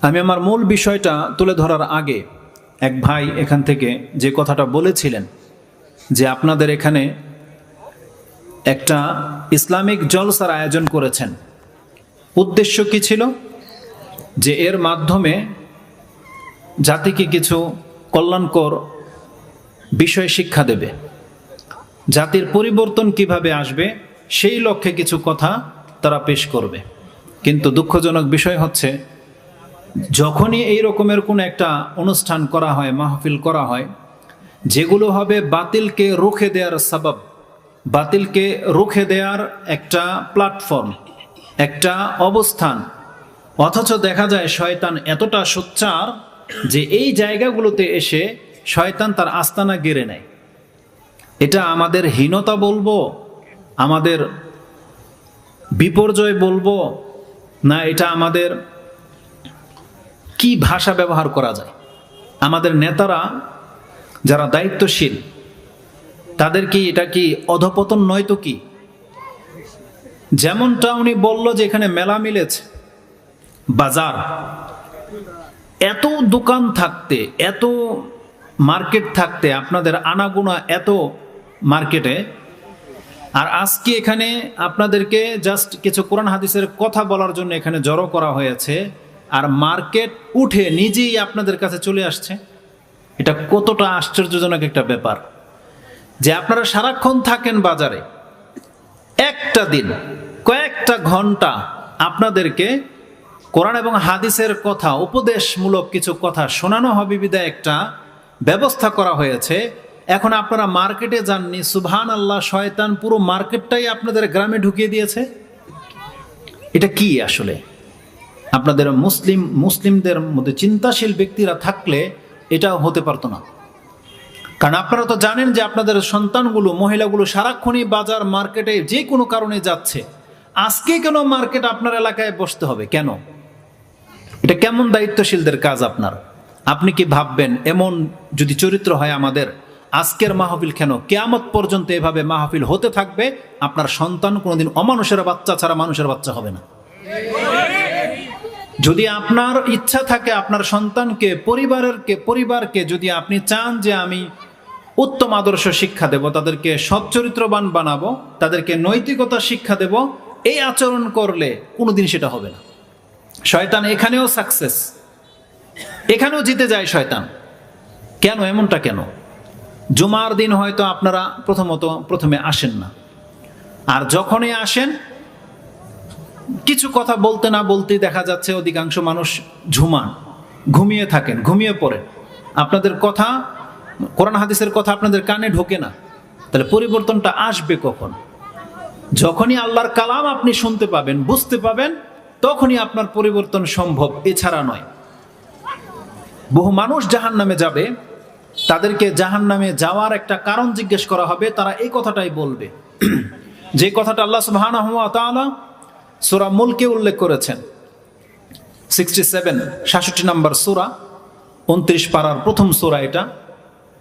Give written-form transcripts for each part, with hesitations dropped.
আমি আমার মূল বিষয়টা তুলে ধরার আগে এক ভাই এখান থেকে যে কথাটা বলেছিলেন যে আপনাদের এখানে একটা ইসলামিক জলসার আয়োজন করেছেন, উদ্দেশ্য কি ছিল? যে এর মাধ্যমে জাতিকে কিছু কল্যাণকর বিষয় শিক্ষা দেবে, জাতির পরিবর্তন কিভাবে আসবে সেই লক্ষ্যে কিছু কথা তারা পেশ করবে। কিন্তু দুঃখজনক বিষয় হচ্ছে, যখনই এই রকমের কোনো একটা অনুষ্ঠান করা হয়, মাহফিল করা হয়, যেগুলো হবে বাতিলকে রুখে দেওয়ার সাবাব, বাতিলকে রুখে দেওয়ার একটা প্ল্যাটফর্ম, একটা অবস্থান, অথচ দেখা যায় শয়তান এতটা সোচ্চার যে এই জায়গাগুলোতে এসে শয়তান তার আস্তানা গেড়ে নেয়। এটা আমাদের হীনতা বলবো, আমাদের বিপর্যয় বলবো, না এটা আমাদের কি ভাষা ব্যবহার করা যায়? আমাদের নেতারা যারা দায়িত্বশীল তাদের কি এটা কি অধপতন নয় তো কি? যেমনটা উনি বলল যে এখানে মেলা মিলেছে, বাজার, এত দোকান থাকতে, এত মার্কেট থাকতে, আপনাদের আনাগোনা এত মার্কেটে, আর আজকে এখানে আপনাদেরকে জাস্ট কিছু কোরআন হাদিসের কথা বলার জন্য এখানে জড়ো করা হয়েছে, আর মার্কেট উঠে নিজেই আপনাদের কাছে চলে আসছে। এটা কতটা আশ্চর্যজনক একটা ব্যাপার যে আপনারা সারাক্ষণ থাকেন বাজারে, একটা দিন কয়েকটা ঘন্টা আপনাদেরকে কোরআন এবং হাদিসের কথা, উপদেশমূলক কিছু কথা শোনানো হবে বিধায় একটা ব্যবস্থা করা হয়েছে। এখন আপনারা মার্কেটে যাননি, সুবহানাল্লাহ, শয়তান পুরো মার্কেটটাই আপনাদের গ্রামে ঢুকিয়ে দিয়েছে। এটা কি আসলে? আপনাদের মুসলিমদের মধ্যে চিন্তাশীল ব্যক্তিরা থাকলে এটা হতে পারতো না। কারণ আপনারা তো জানেন যে আপনাদের সন্তানগুলো, মহিলাগুলো সারাক্ষণই বাজার, মার্কেটে যে কোনো কারণে যাচ্ছে। আজকে কেন মার্কেট আপনার এলাকায় বসতে হবে কেন? এটা কেমন দায়িত্বশীলদের কাজ আপনার? আপনি কি ভাববেন এমন যদি চরিত্র হয় আমাদের, আজকের মাহফিল কেন কিয়ামত পর্যন্ত এভাবে মাহফিল হতে থাকবে? আপনার সন্তান কোনোদিন অমানুষের বাচ্চা ছাড়া মানুষের বাচ্চা হবে না। যদি আপনার ইচ্ছা থাকে আপনার সন্তানকে, পরিবারকে যদি আপনি চান যে আমি উত্তম আদর্শ শিক্ষা দেব, তাদেরকে সচ্চরিত্রবান বানাবো, তাদেরকে নৈতিকতা শিক্ষা দেব, এই আচরণ করলে কোনোদিন সেটা হবে না। শয়তান এখানেও সাকসেস, এখানেও জিতে যায় শয়তান। কেন এমনটা কেন? জুমার দিন হয়তো আপনারা প্রথমে আসেন না, আর যখনই আসেন কিছু কথা বলতে না বলতেই দেখা যাচ্ছে অধিকাংশ মানুষ ঘুমিয়ে থাকেন, ঘুমিয়ে পড়েন। আপনাদের কথা, কোরআন হাদিসের কথা আপনাদের কানে ঢোকে না। তাহলে পরিবর্তনটা আসবে কখন? যখনই আল্লাহর কালাম আপনি শুনতে পাবেন, বুঝতে পাবেন, তখনই আপনার পরিবর্তন সম্ভব, এছাড়া নয়। বহু মানুষ জাহান্নামে যাবে, তাদেরকে জাহান্নামে যাওয়ার একটা কারণ জিজ্ঞেস করা হবে, তারা এই কথাটাই বলবে যে কথাটা আল্লাহ সুবহানাহু ওয়া তাআলা সূরা মুলকে উল্লেখ করেছেন, 67 নম্বর সূরা, 29 পারার প্রথম সূরা, এটা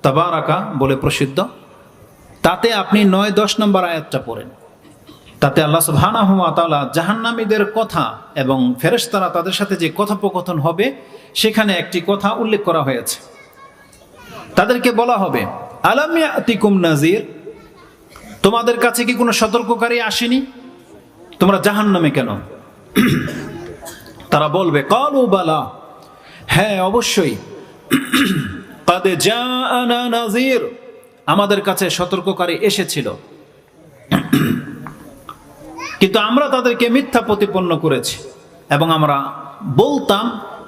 তাবারাকা বলে প্রসিদ্ধ। তাতে আপনি 9-10 নম্বর আয়াতটা পড়েন। তাতে আল্লাহ সুবহানাহু ওয়া তাআলা জাহান্নামীদের কথা এবং ফেরেশতারা তাদের সাথে যে কথোপকথন হবে সেখানে একটি কথা উল্লেখ করা হয়েছে। তাদেরকে বলা হবে, আলাম ইয়াতিকুম নাযির, তোমাদের কাছে কি কোনো সতর্ককারী আসেনি? তোমরা জাহান্নামে কেন? তারা বলবে, ক্বালু বালা, হ্যাঁ অবশ্যই, ক্বাদ জাআনা নাযির, আমাদের কাছে সতর্ককারী এসেছিল, কিন্তু আমরা তাদেরকে মিথ্যা প্রতিপন্ন করেছি এবং আমরা বলতাম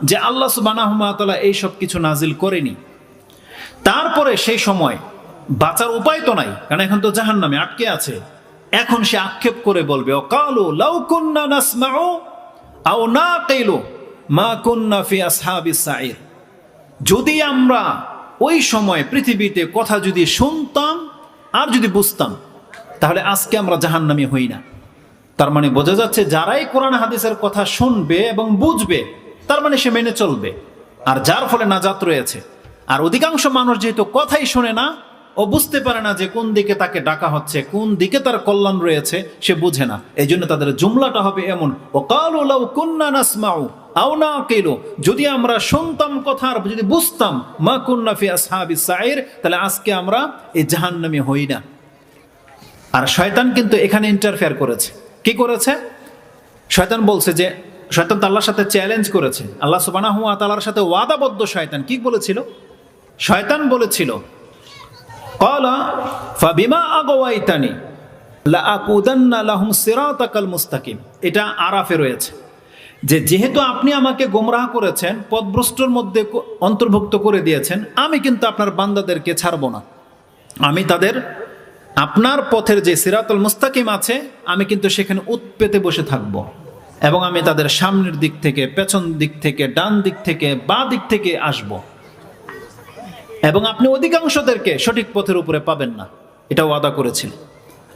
যে আল্লাহ সুবহানাহু ওয়া তাআলা এই সব কিছু নাজিল করেনি। তারপরে সেই সময় বাঁচার উপায় তো নাই, কারণ এখন তো জাহান্নামে আটকে আছে। এখন সে আক্ষেপ করে বলবে, ওয়াকালু লাউ কুন্না নাসমাউ আও নাকিলু মা কুন্না ফি আসহাবিস সাইর, যদি আমরা ওই সময় পৃথিবীতে কথা যদি শুনতাম আর যদি বুঝতাম, তাহলে আজকে আমরা জাহান্নামী হই না। তার মানে বোঝা যাচ্ছে যারাই কোরআন হাদিসের কথা শুনবে এবং বুঝবে, তার মানে সে মেনে চলবে, আর যার ফলে নাজাত রয়েছে। আর অধিকাংশ মানুষ যেহেতু কথাই শোনে না, ও বুঝতে পারে না যে কোন দিকে তাকে ডাকা হচ্ছে, কোন দিকে তার কল্যাণ রয়েছে, সে বুঝে না। এই জন্য তাদের জুমলাটা হবে এমন, ওয়াকালু লাউ কুন্না নাসমাউ আও নাকিলু, যদি আমরা শুনতাম কথা আর যদি বুঝতাম, মা কুন্না ফি আসহাবিস সাইর, তাহলে আজকে আমরা এই জাহান্নামী হই না। আর শয়তান কিন্তু এখানে ইন্টারফেয়ার করেছে। কি করেছে? শয়তান বলছে যে, শয়তান তো আল্লাহর সাথে চ্যালেঞ্জ করেছে, আল্লাহ সুবহানাহু ওয়া তাআলার সাথে ওয়াদাবদ্ধ। শয়তান কি বলেছিল? শয়তান বলেছিল, ক্বালা ফাবিমা আগওয়াইতানি লাআকুদান্না লাহুম সিরাতাকাল মুস্তাকিম। এটা আরাফে রয়েছে যে যেহেতু আপনি আমাকে গোমরাহ করেছেন, পথভ্রষ্টর মধ্যে অন্তর্ভুক্ত করে দিয়েছেন, আমি কিন্তু আপনার বান্দাদেরকে ছাড়ব না। আমি তাদের আপনার পথের যে সিরাতুল মুস্তাকিম আছে, আমি কিন্তু সেখানে উৎপেতে বসে থাকব, এবং আমি তাদের সামনের দিক থেকে, পেছন দিক থেকে, ডান দিক থেকে, বাঁ দিক থেকে আসব, এবং আপনি অধিকাংশদেরকে সঠিক পথের উপরে পাবেন না। এটা ওয়াদা করেছিল।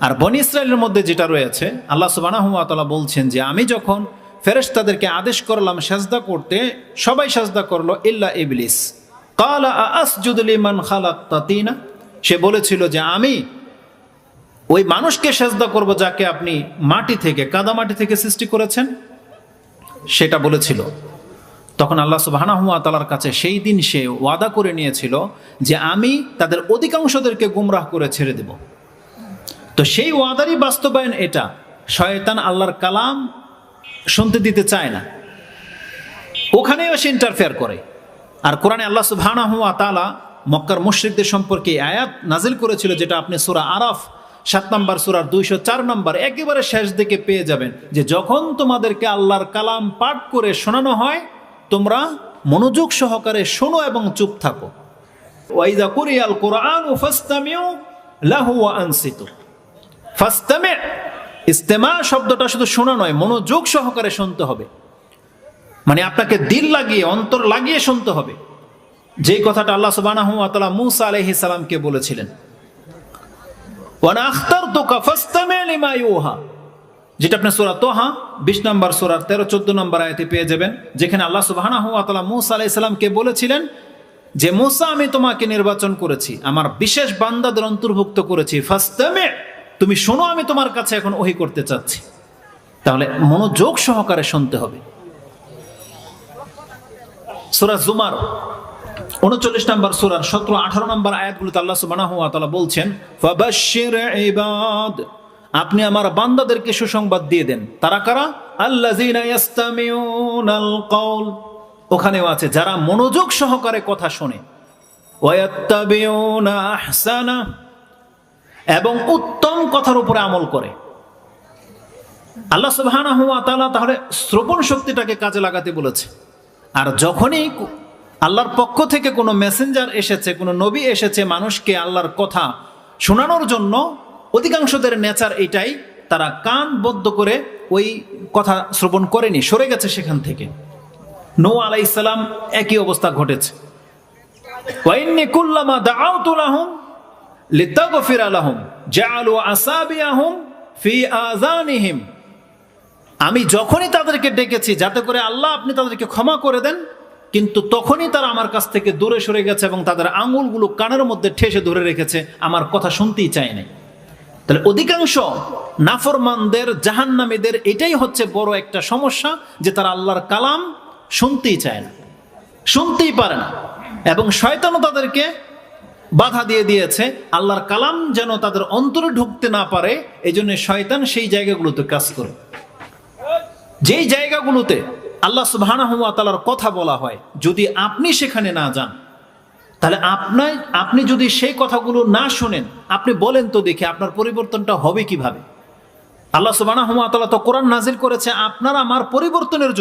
আর বনী ইসরায়েলের মধ্যে যেটা রয়েছে, আল্লাহ সুবহানাহু ওয়া তাআলা বলছেন যে আমি যখন ফেরেশতাদেরকে আদেশ করলাম সাজদা করতে, সবাই সাজদা করলো ইল্লা ইবলিস। ক্বালা আসজুদু লিমান খালাকতা তিনা, সে বলেছিল যে আমি ওই মানুষকে সাজদা করব যাকে আপনি মাটি থেকে, কাদা মাটি থেকে সৃষ্টি করেছেন, সেটা বলেছিল। তখন আল্লাহ সুবহানাহু ওয়া তাআলার কাছে সেই দিন সে ওয়াদা করে নিয়েছিল যে আমি তাদের অধিকাংশদেরকে গুমরাহ করে ছেড়ে দেব। তো সেই ওয়াদারই বাস্তবায়ন এটা। শয়তান আল্লাহর কালাম শুনতে দিতে চায় না, ওখানেও সে ইন্টারফেয়ার করে। আর কোরআনে আল্লাহ সুবহানাহু ওয়া তাআলা মক্কার মুশরিকদের সম্পর্কে আয়াত নাজিল করেছিল, যেটা আপনি সূরা আরাফ 7 নম্বর সূরার 204 নম্বর একেবারে শেষ দিকে পেয়ে যাবেন, যে যখন তোমাদেরকে আল্লাহর কালাম পাঠ করে শোনানো হয়, তোমরা মনোযোগ সহকারে শোনো এবং চুপ থাকো। ওয়াইদা কুরিয়াল কুরআনু ফাসতামিউ লাহু ওয়া আনসিতু। ফাসতামি, ইস্তেমা শব্দটা শুধু শোনা নয়, মনোযোগ সহকারে শুনতে হবে। মানে আপনাকে দিল লাগিয়ে, অন্তর লাগিয়ে শুনতে হবে। যেই কথাটা আল্লাহ সুবহানাহু ওয়া তাআলা মূসা আলাইহিস সালামকে বলেছিলেন, ওয়া আনা আখতারতুকা ফাসতামি লিমা ইউহা, যেটা আপনি সূরা তোহা 20 নম্বর সূরার 13-14 নম্বর আয়াতে পেয়ে যাবেন, যেখানে আল্লাহ সুবহানাহু ওয়া তাআলা মূসা আলাইহিস সালামকে বলেছিলেন যে মূসা, আমি তোমাকে নির্বাচন করেছি, আমার বিশেষ বান্দাদের অন্তর্ভুক্ত করেছি, ফাসতামি, তুমি শোনো, আমি তোমার কাছে এখন ওহী করতে চাচ্ছি। তাহলে মনোযোগ সহকারে শুনতে হবে। সূরা জুমার 39 নম্বর সূরার 17-18 নম্বর আয়াতগুলোতে আল্লাহ সুবহানাহু ওয়া তাআলা বলছেন, ফাবাশশির ইবাদ, আপনি আমার বান্দাদেরকে সুসংবাদ দিয়ে দেন। তারা কারা? আল্লাযীনা ইয়াস্তামিউনাল কওল, ওখানেও আছে যারা মনোযোগ সহকারে কথা শোনে, ওয়ায়াত্তাবিউনা আহসানা, এবং উত্তম কথার উপরে আমল করে। আল্লাহ সুবহানাহু ওয়া তাআলা তাহলে শ্রবণ শক্তিটাকে কাজে লাগাতে বলেছে। আর যখনই আল্লাহর পক্ষ থেকে কোনো মেসেঞ্জার এসেছে, কোনো নবী এসেছে মানুষকে আল্লাহর কথা শোনানোর জন্য, অধিকাংশদের নেচার এটাই, তারা কান বদ্ধ করে ওই কথা শ্রবণ করেনি, সরে গেছে সেখান থেকে। নূহ আলাইহিস সালাম একই অবস্থা ঘটেছে। ওয়া ইন্নী কুল্লামা দাআউতু লাহুম লিতাগফিরা লাহুম জাআলু আসাবিয়াহুম ফি আযানিহিম, আমি যখনই তাদেরকে ডেকেছি যাতে করে আল্লাহ আপনি তাদেরকে ক্ষমা করে দেন, কিন্তু তখনই তারা আমার কাছ থেকে দূরে সরে গেছে এবং তাদের আঙুলগুলো কানের মধ্যে ঠেসে ধরে রেখেছে, আমার কথা শুনতেই চায় নাই। তাহলে অধিকাংশ নাফরমানদের, জাহান্নামীদের এটাই হচ্ছে বড় একটা সমস্যা, যে তারা আল্লাহর কালাম শুনতেই চায় না, শুনতেই পারে না, এবং শয়তানও তাদেরকে বাধা দিয়ে দিয়েছে আল্লাহর কালাম যেন তাদের অন্তরে ঢুকতে না পারে। এই জন্য শয়তান সেই জায়গাগুলোতে কাজ করে, যেই জায়গাগুলোতে আল্লাহ সুবহানাহু ওয়া তাআলার কথা বলা হয়, যদি আপনি সেখানে না যান, তাহলে আপনি যদি সেই কথাগুলো না শোনেন, আপনি বলেন তো দেখি আপনার পরিবর্তনটা হবে কিভাবে? আল্লাহ সুবহানাহু ওয়া তাআলা তো কোরআন নাজিল করেছে আপনার আমার পরিবর্তনের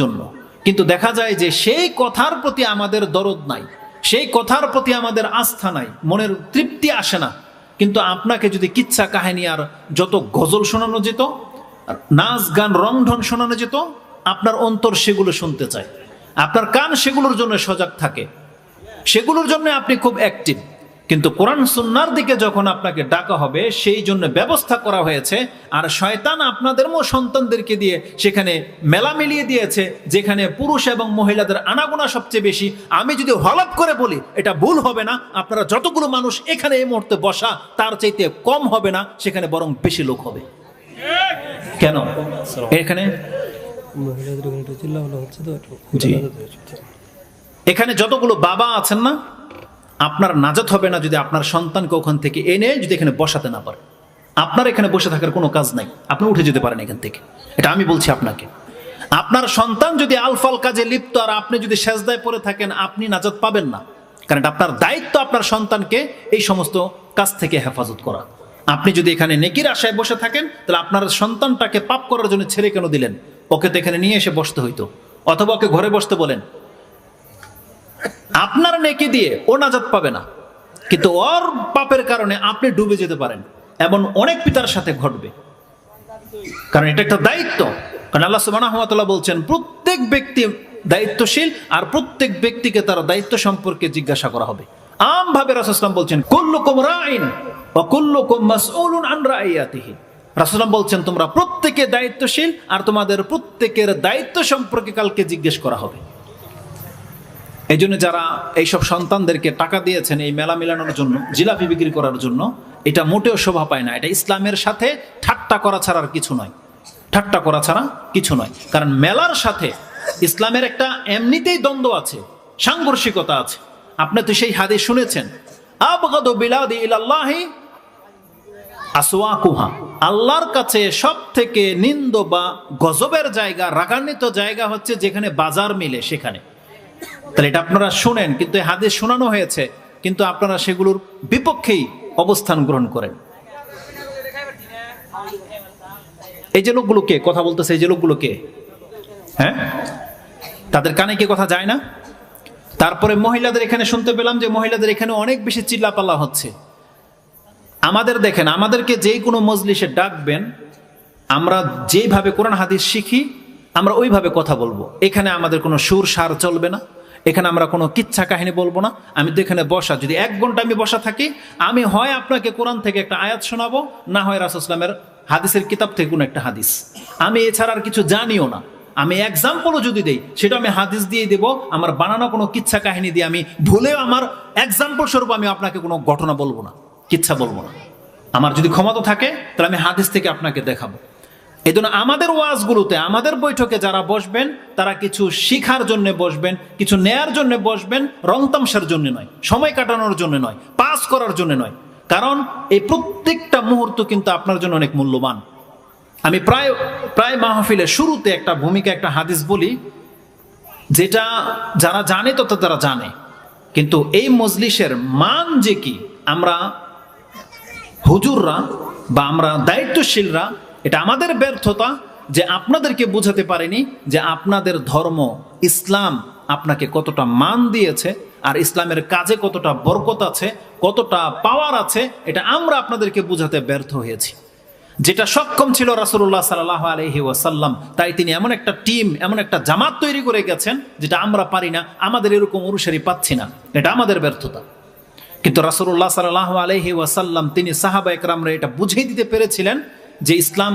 জন্য, কিন্তু দেখা যায় যে সেই কথার প্রতি আমাদের দরদ নাই, সেই কথার প্রতি আমাদের আস্থা নাই, মনের তৃপ্তি আসে না। কিন্তু আপনাকে যদি কিচ্ছা কাহিনী আর যত গজল শোনানো যেত, নাচ গান রংঢং শোনানো যেত, আপনার অন্তর সেগুলো শুনতে চায়, আপনার কান সেগুলোর জন্য সজাগ থাকে, সেগুলোর জন্য আপনি খুব অ্যাক্টিভ। কিন্তু কোরআন সুন্নাহর দিকে যখন আপনাকে ডাকা হবে, সেই জন্য ব্যবস্থা করা হয়েছে। আর শয়তান আপনাদের সন্তানদেরকে দিয়ে সেখানে মেলা মিলিয়ে দিয়েছে, যেখানে পুরুষ এবং মহিলাদের আনাগোনা সবচেয়ে বেশি। আমি যদি হলপ করে বলি এটা ভুল হবে না, আপনারা যতগুলো মানুষ এখানে এই মুহূর্তে বসা, তার চাইতে কম হবে না, সেখানে বরং বেশি লোক হবে। কেন? এখানে মহিলাদের ওখানে একটু চিল্লাপাল্লা হচ্ছে তো একটু জি। আলাদা হচ্ছে। এখানে যতগুলো বাবা আছেন না, আপনার নাজাত হবে না যদি আপনার সন্তানকে ওখান থেকে এনে যদি এখানে বসাতে না পারে। আপনার এখানে বসে থাকার কোনো কাজ নাই, আপনি উঠে যেতে পারেন এখান থেকে, এটা আমি বলছি আপনাকে। আপনার সন্তান যদি আলফাল কাজে লিপ্ত আর আপনি যদি সেজদায় পড়ে থাকেন, আপনি নাজাত পাবেন না। কারণ এটা আপনার দায়িত্ব আপনার সন্তানকে এই সমস্ত কাজ থেকে হেফাজত করা। আপনি যদি এখানে নেকির আশায় বসে থাকেন, তাহলে আপনার সন্তানটাকে পাপ করার জন্য ছেড়ে কেন দিলেন? ওকে তো এখানে নিয়ে এসে বসতে হইতো, অথবা ওকে ঘরে বসতে বলেন। আপনার নেকি দিয়ে ও নাজাত পাবে না, কিন্তু ওর পাপের কারণে আপনি ডুবে যেতে পারেন। এমন অনেক পিতার সাথে ঘটবে, কারণ এটা একটা দায়িত্ব। কারণ আল্লাহ সুবহানাহু ওয়া তাআলা বলছেন প্রত্যেক ব্যক্তি দায়িত্বশীল, আর প্রত্যেক ব্যক্তিকে তার দায়িত্ব সম্পর্কে জিজ্ঞাসা করা হবে। আমভাবে রাসূল সাল্লাল্লাহু আলাইহি ওয়াসাল্লাম বলছেন কুল্লুকুম রাইন ওয়া কুল্লুকুম মাসউলুন আন রাইয়াতিহি। রাসূল সাল্লাল্লাহু আলাইহি বলছেন তোমরা প্রত্যেকে দায়িত্বশীল, আর তোমাদের প্রত্যেকের দায়িত্ব সম্পর্কে কালকে জিজ্ঞেস করা হবে। এই জন্য যারা এইসব সন্তানদেরকে টাকা দিয়েছেন এই মেলা মেলানোর জন্য, জিলাপি বিক্রি করার জন্য, এটা মোটেও শোভা পায় না। এটা ইসলামের সাথে ঠাট্টা করা ছাড়া আর কিছু নয়, ঠাট্টা করা ছাড়া কিছু নয়। কারণ মেলার সাথে ইসলামের একটা এমনিতেই দ্বন্দ্ব আছে, সাংঘর্ষিকতা আছে। আপনি তো সেই হাদিস শুনেছেন, আবগাদু বিলাদি ইলাল্লাহি আসওয়াকুহা। আল্লাহর কাছে সব থেকে নিন্দ বা গজবের জায়গা, রাগান্বিত জায়গা হচ্ছে যেখানে বাজার মিলে, সেখানে। তাহলে এটা আপনারা শুনেন, কিন্তু এই হাদিস শোনানো হয়েছে, কিন্তু আপনারা সেগুলোর বিপক্ষেই অবস্থান গ্রহণ করেন। এই যে লোকগুলো কে কথা বলতেছে, এই যে লোকগুলো কে? হ্যাঁ, তাদের কানে কি কথা যায় না? তারপরে মহিলাদের এখানে শুনতে পেলাম যে মহিলাদের এখানে অনেক বেশি চিল্লাপাল্লা হচ্ছে। আমাদের দেখেন, আমাদেরকে যে কোনো মজলিসে ডাকবেন, আমরা যেভাবে কোরআন হাদিস শিখি আমরা ওইভাবে কথা বলবো। এখানে আমাদের কোনো সুর সার চলবে না, এখানে আমরা কোনো কিচ্ছা কাহিনী বলবো না। আমি তো এখানে বসা, যদি 1 ঘন্টা আমি বসা থাকি, আমি হয় আপনাকে কোরআন থেকে একটা আয়াত শোনাবো, না হয় রাসূল সাল্লাল্লাহু আলাইহি ওয়াসাল্লামের হাদিসের কিতাব থেকে কোনো একটা হাদিস। আমি এছাড়া আর কিছু জানিও না। আমি এক্সাম্পলও যদি দেই, সেটা আমি হাদিস দিয়ে দেবো, আমার বানানো কোনো কিচ্ছা কাহিনী দিয়ে আমি ভুলেও আমার এক্সাম্পল স্বরূপ আমি আপনাকে কোনো ঘটনা বলবো না, কিচ্ছা বলবো না। আমার যদি ক্ষমতা থাকে তাহলে আমি হাদিস থেকে আপনাকে দেখাবো। এই জন্য আমাদের ওয়াজগুলোতে, আমাদের বৈঠকে যারা বসবেন, তারা কিছু শিখার জন্য বসবেন, কিছু নেয়ার জন্য বসবেন, রং তামসার জন্য নয়, সময় কাটানোর জন্য নয়, পাস করার জন্য নয়। কারণ এই প্রত্যেকটা মুহূর্ত কিন্তু আপনার জন্য অনেক মূল্যবান। আমি প্রায় মাহফিলের শুরুতে একটা ভূমিকা, একটা হাদিস বলি, যেটা যারা জানে তত তারা জানে, কিন্তু এই মজলিসের মান যে কি, আমরা হুজুররা বা আমরা দায়িত্বশীলরা, এটা আমাদের ব্যর্থতা যে আপনাদেরকে বোঝাতে পারেনি যে আপনাদের ধর্ম ইসলাম আপনাকে কতটা মান দিয়েছে, আর ইসলামের কাজে কতটা বরকত আছে, কতটা পাওয়ার আছে, এটা আমরা আপনাদেরকে বোঝাতে ব্যর্থ হয়েছি। যেটা সক্ষম ছিল রাসূলুল্লাহ সাল্লাল্লাহু আলাইহি ওয়াসাল্লাম, তাই তিনি এমন একটা টিম, এমন একটা জামাত তৈরি করে গেছেন যেটা আমরা পারি না, আমাদের এরকম অনুসারী পাচ্ছি না, এটা আমাদের ব্যর্থতা। কিন্তু রাসূলুল্লাহ সাল্লাল্লাহু আলাইহি ওয়াসাল্লাম তিনি সাহাবা একরামরা এটা বুঝিয়ে দিতে পেরেছিলেন যে ইসলাম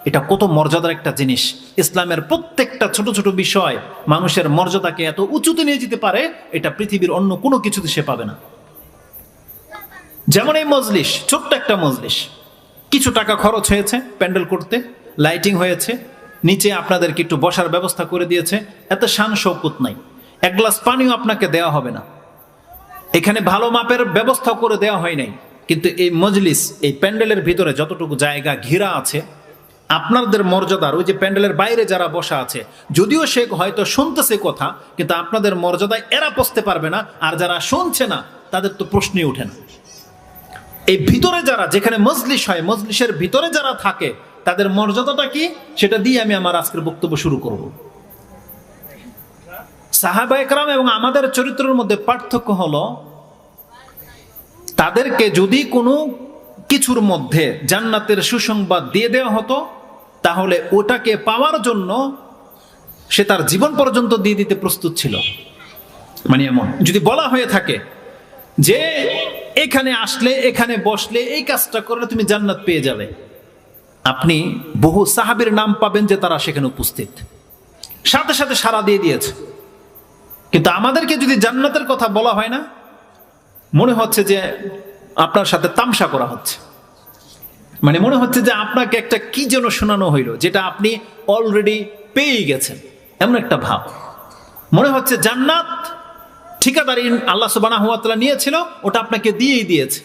এটা কত মর্যাদার একটা জিনিস। ইসলামের প্রত্যেকটা ছোট ছোট বিষয় মানুষের মর্যাদাকে এত উঁচুতে নিয়ে যেতে পারে, এটা পৃথিবীর অন্য কোনো কিছুতে সে পাবে না। যেমন এই মজলিস, ছোট্ট একটা মজলিস, কিছু টাকা খরচ হয়েছে প্যান্ডেল করতে, লাইটিং হয়েছে, নিচে আপনাদেরকে একটু বসার ব্যবস্থা করে দিয়েছে, এত শান শৌকত নাই, 1 গ্লাস পানিও আপনাকে দেওয়া হবে না, এখানে ভালো মাপের ব্যবস্থা করে দেওয়া হয় নাই। কিন্তু এই মজলিস, এই প্যান্ডেলের ভিতরে যতটুকু জায়গা ঘেরা আছে, আপনাদের মর্যাদার, ওই যে প্যান্ডেলের বাইরে যারা বসা আছে, যদিও সে হয়তো শুনতেছে কথা, কিন্তু আপনাদের মর্যাদায় এরা পৌঁছতে পারবে না, আর যারা শুনছে না তাদের তো প্রশ্নই ওঠে না। এই ভিতরে যারা, যেখানে মজলিস হয়, মজলিসের ভিতরে যারা থাকে, তাদের মর্যাদাটা কি, সেটা দিয়ে আমি আমার আজকের বক্তব্য শুরু করব। সাহাবা একরাম এবং আমাদের চরিত্রের মধ্যে পার্থক্য হলো, তাদেরকে যদি কোনো কিছুর মধ্যে জান্নাতের সুসংবাদ দিয়ে দেওয়া হতো, তাহলে ওটাকে পাওয়ার জন্য সে তার জীবন পর্যন্ত দিয়ে দিতে প্রস্তুত ছিল। মানে এমন যদি বলা হয়ে থাকে যে এখানে আসলে, এখানে বসলে, এই কাজটা করলে তুমি জান্নাত পেয়ে যাবে, আপনি বহু সাহাবীর নাম পাবেন যে তারা সেখানে উপস্থিত, সাথে সাথে সাড়া দিয়ে দিয়েছে। কিন্তু আমাদেরকে যদি জান্নাতের কথা বলা হয় না, মনে হচ্ছে যে আপনার সাথে তামসা করা হচ্ছে, মানে মনে হচ্ছে যে আপনাকে একটা কি যেন শোনানো হইল, যেটা আপনি অলরেডি পেয়ে গেছেন, এমন একটা ভাব। মনে হচ্ছে জান্নাত ঠিকাদারি আল্লাহ সুবহানাহু ওয়া তাআলা নিয়েছিল, ওটা আপনাকে দিয়েই দিয়েছে,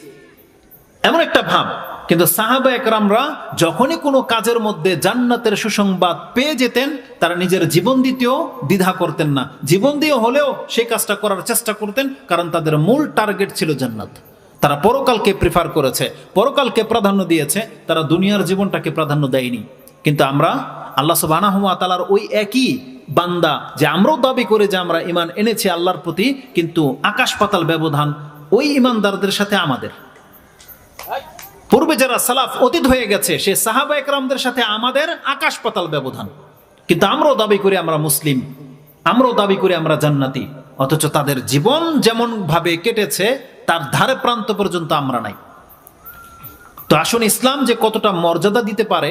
এমন একটা ভাব। কিন্তু সাহাবা একরামরা যখনই কোনো কাজের মধ্যে জান্নাতের সুসংবাদ পেয়ে যেতেন, তারা নিজের জীবন দিতেও দ্বিধা করতেন না, জীবন দিয়ে হলেও সেই কাজটা করার চেষ্টা করতেন, কারণ তাদের মূল টার্গেট ছিল জান্নাত। তারা পরকালকে প্রিফার করেছে, পরকালকে প্রাধান্য দিয়েছে, তারা দুনিয়ার জীবনটাকে প্রাধান্য দেয়নি। কিন্তু আমরা আল্লাহ সুবহানাহু ওয়া তাআলার ওই একই বান্দা, যে আমরাও দাবি করে যে আমরা ঈমান এনেছি আল্লাহর প্রতি, কিন্তু আকাশ পাতাল ব্যবধান ওই ঈমানদারদের সাথে আমাদের। পূর্বে যারা সালাফ অতীত হয়ে গেছে, সে সাহাবা একরামদের সাথে আমাদের আকাশ পাতাল ব্যবধান। কিন্তু আমরাও দাবি করি আমরা মুসলিম, আমরাও দাবি করি আমরা জান্নাতি, অথচ তাদের জীবন যেমন ভাবে কেটেছে তার ধারে প্রান্ত পর্যন্ত আমরা নাই। তো আসুন, ইসলাম যে কতটা মর্যাদা দিতে পারে,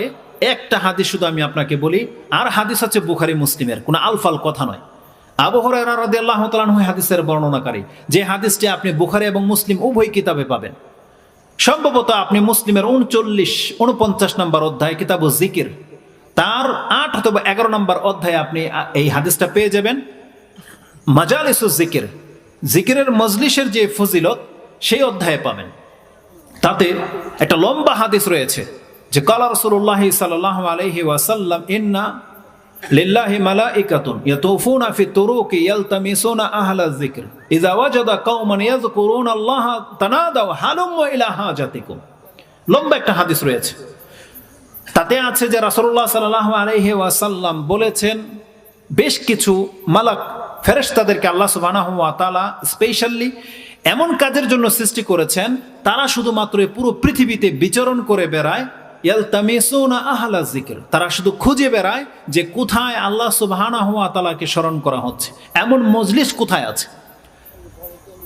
একটা হাদিস শুধু আমি আপনাকে বলি, আর হাদিস হচ্ছে বুখারী মুসলিমের, কোনো আলফাল কথা নয়। আবু হুরায়রা রাদিয়াল্লাহু তাআলা আনহু হাদিসের বর্ণনাকারী, যে হাদিসটি আপনি বুখারী এবং মুসলিম উভয় কিতাবে পাবেন। সম্ভবত আপনি মুসলিমের 49 নম্বর অধ্যায় কিতাবু জিকির, তার 8 অথবা 11 নম্বর অধ্যায়ে আপনি এই হাদিসটা পেয়ে যাবেন। মাজালিসুজ জিকির, জিকিরের মজলিসের যে ফজিলত, সেই অধ্যায়ে পাবেন। তাতে একটা লম্বা হাদিস রয়েছে যে কালা রাসূলুল্লাহ সাল্লাল্লাহু আলাইহি ওয়াসাল্লাম ইন্না লিল্লাহি মালাইকাতুন ইয়াতুফুনা ফি তুরুকি ইয়ালতামিসুনা আহলা যিকর ইযা ওয়াজাদা কওমান ইয়াযকুরুনা আল্লাহ তানাদাউ হালুম্মা ইলা হাজাতিকুম। লম্বা একটা হাদিস রয়েছে, তাতে আছে যে রাসূলুল্লাহ সাল্লাল্লাহু আলাইহি ওয়াসাল্লাম বলেছেন, বেশ কিছু মালাক ফেরেশতাদেরকে আল্লাহ সুবহানাহু ওয়া তাআলা স্পেশালি এমন কাজের জন্য সৃষ্টি করেছেন, তারা শুধুমাত্র পুরো পৃথিবীতে বিচরণ করে বেড়ায়। ইয়ালতামিসুনা আহলা যিকর, তারা শুধু খুঁজে বেড়ায় যে কোথায় আল্লাহ সুবহানাহু ওয়া তাআলাকে স্মরণ করা হচ্ছে, এমন মজলিস কোথায় আছে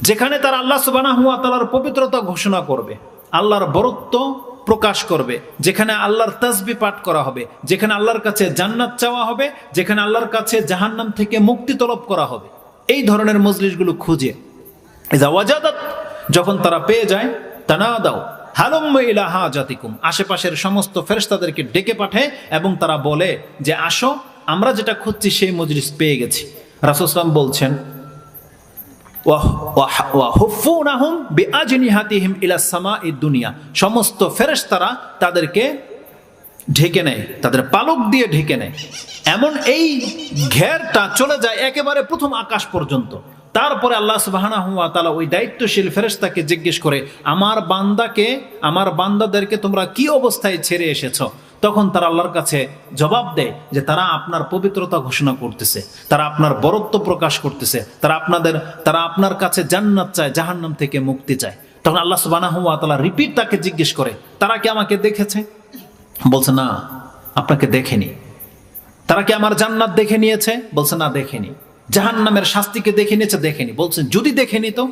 যেখানে তারা আল্লাহ সুবহানাহু ওয়া তাআলার পবিত্রতা ঘোষণা করবে, আল্লাহর বরত্ব প্রকাশ করবে, যেখানে আল্লাহর তাসবিহ পাঠ করা হবে, যেখানে আল্লাহর কাছে জান্নাত চাওয়া হবে, যেখানে আল্লাহর কাছে জাহান্নাম থেকে মুক্তি তলব করা হবে। এই ধরনের মজলিসগুলো খুঁজে ইযা ওয়াজাদাত, যখন তারা পেয়ে যায়, তানাদাউ হালুম্মা ইলা হাজাতিকুম, আশেপাশের সমস্ত ফেরেশতাদেরকে ডেকে পাঠায় এবং তারা বলে যে আসো, আমরা যেটা খুঁজছি সেই মজলিস পেয়ে গেছি। রাসূল সাল্লাল্লাহু আলাইহি ওয়াসাল্লাম বলছেন, ওয়া হুফুনাহুম বিআজনিহাতিহিম ইলা সামাঈদ দুনিয়া, সমস্ত ফেরেশতারা তাদেরকে ঢেকে নেয়, তাদের পালক দিয়ে ঢেকে নেয়, এমন এই ঘেরটা চলে যায় একেবারে প্রথম আকাশ পর্যন্ত। তারপরে আল্লাহ সুবহানাহু ওয়া তাআলা ওই দায়িত্বশীল ফেরেশতাকে জিজ্ঞেস করে, আমার বান্দাকে, আমার বান্দাদেরকে তোমরা কি অবস্থায় ছেড়ে এসেছো? তখন তারা আল্লাহর কাছে জবাব দেয় যে তারা আপনার পবিত্রতা ঘোষণা করতেছে, তারা আপনার বরত্ব প্রকাশ করতেছে, তারা আপনার কাছে জান্নাত চায়, জাহান্নাম থেকে মুক্তি চায়। তখন আল্লাহ সুবহানাহু ওয়া তাআলা রিপিট তাকে জিজ্ঞেস করে, তারা কি আমাকে দেখেছে? বলছে না, আপনাকে দেখেনি। তারা কি আমার জান্নাত দেখে নিয়েছে? বলছে না, দেখেনি। জাহান্নামের শাস্তিকে দেখে নিয়েছে? দেখেনি। বলছেন যদি দেখেনি তো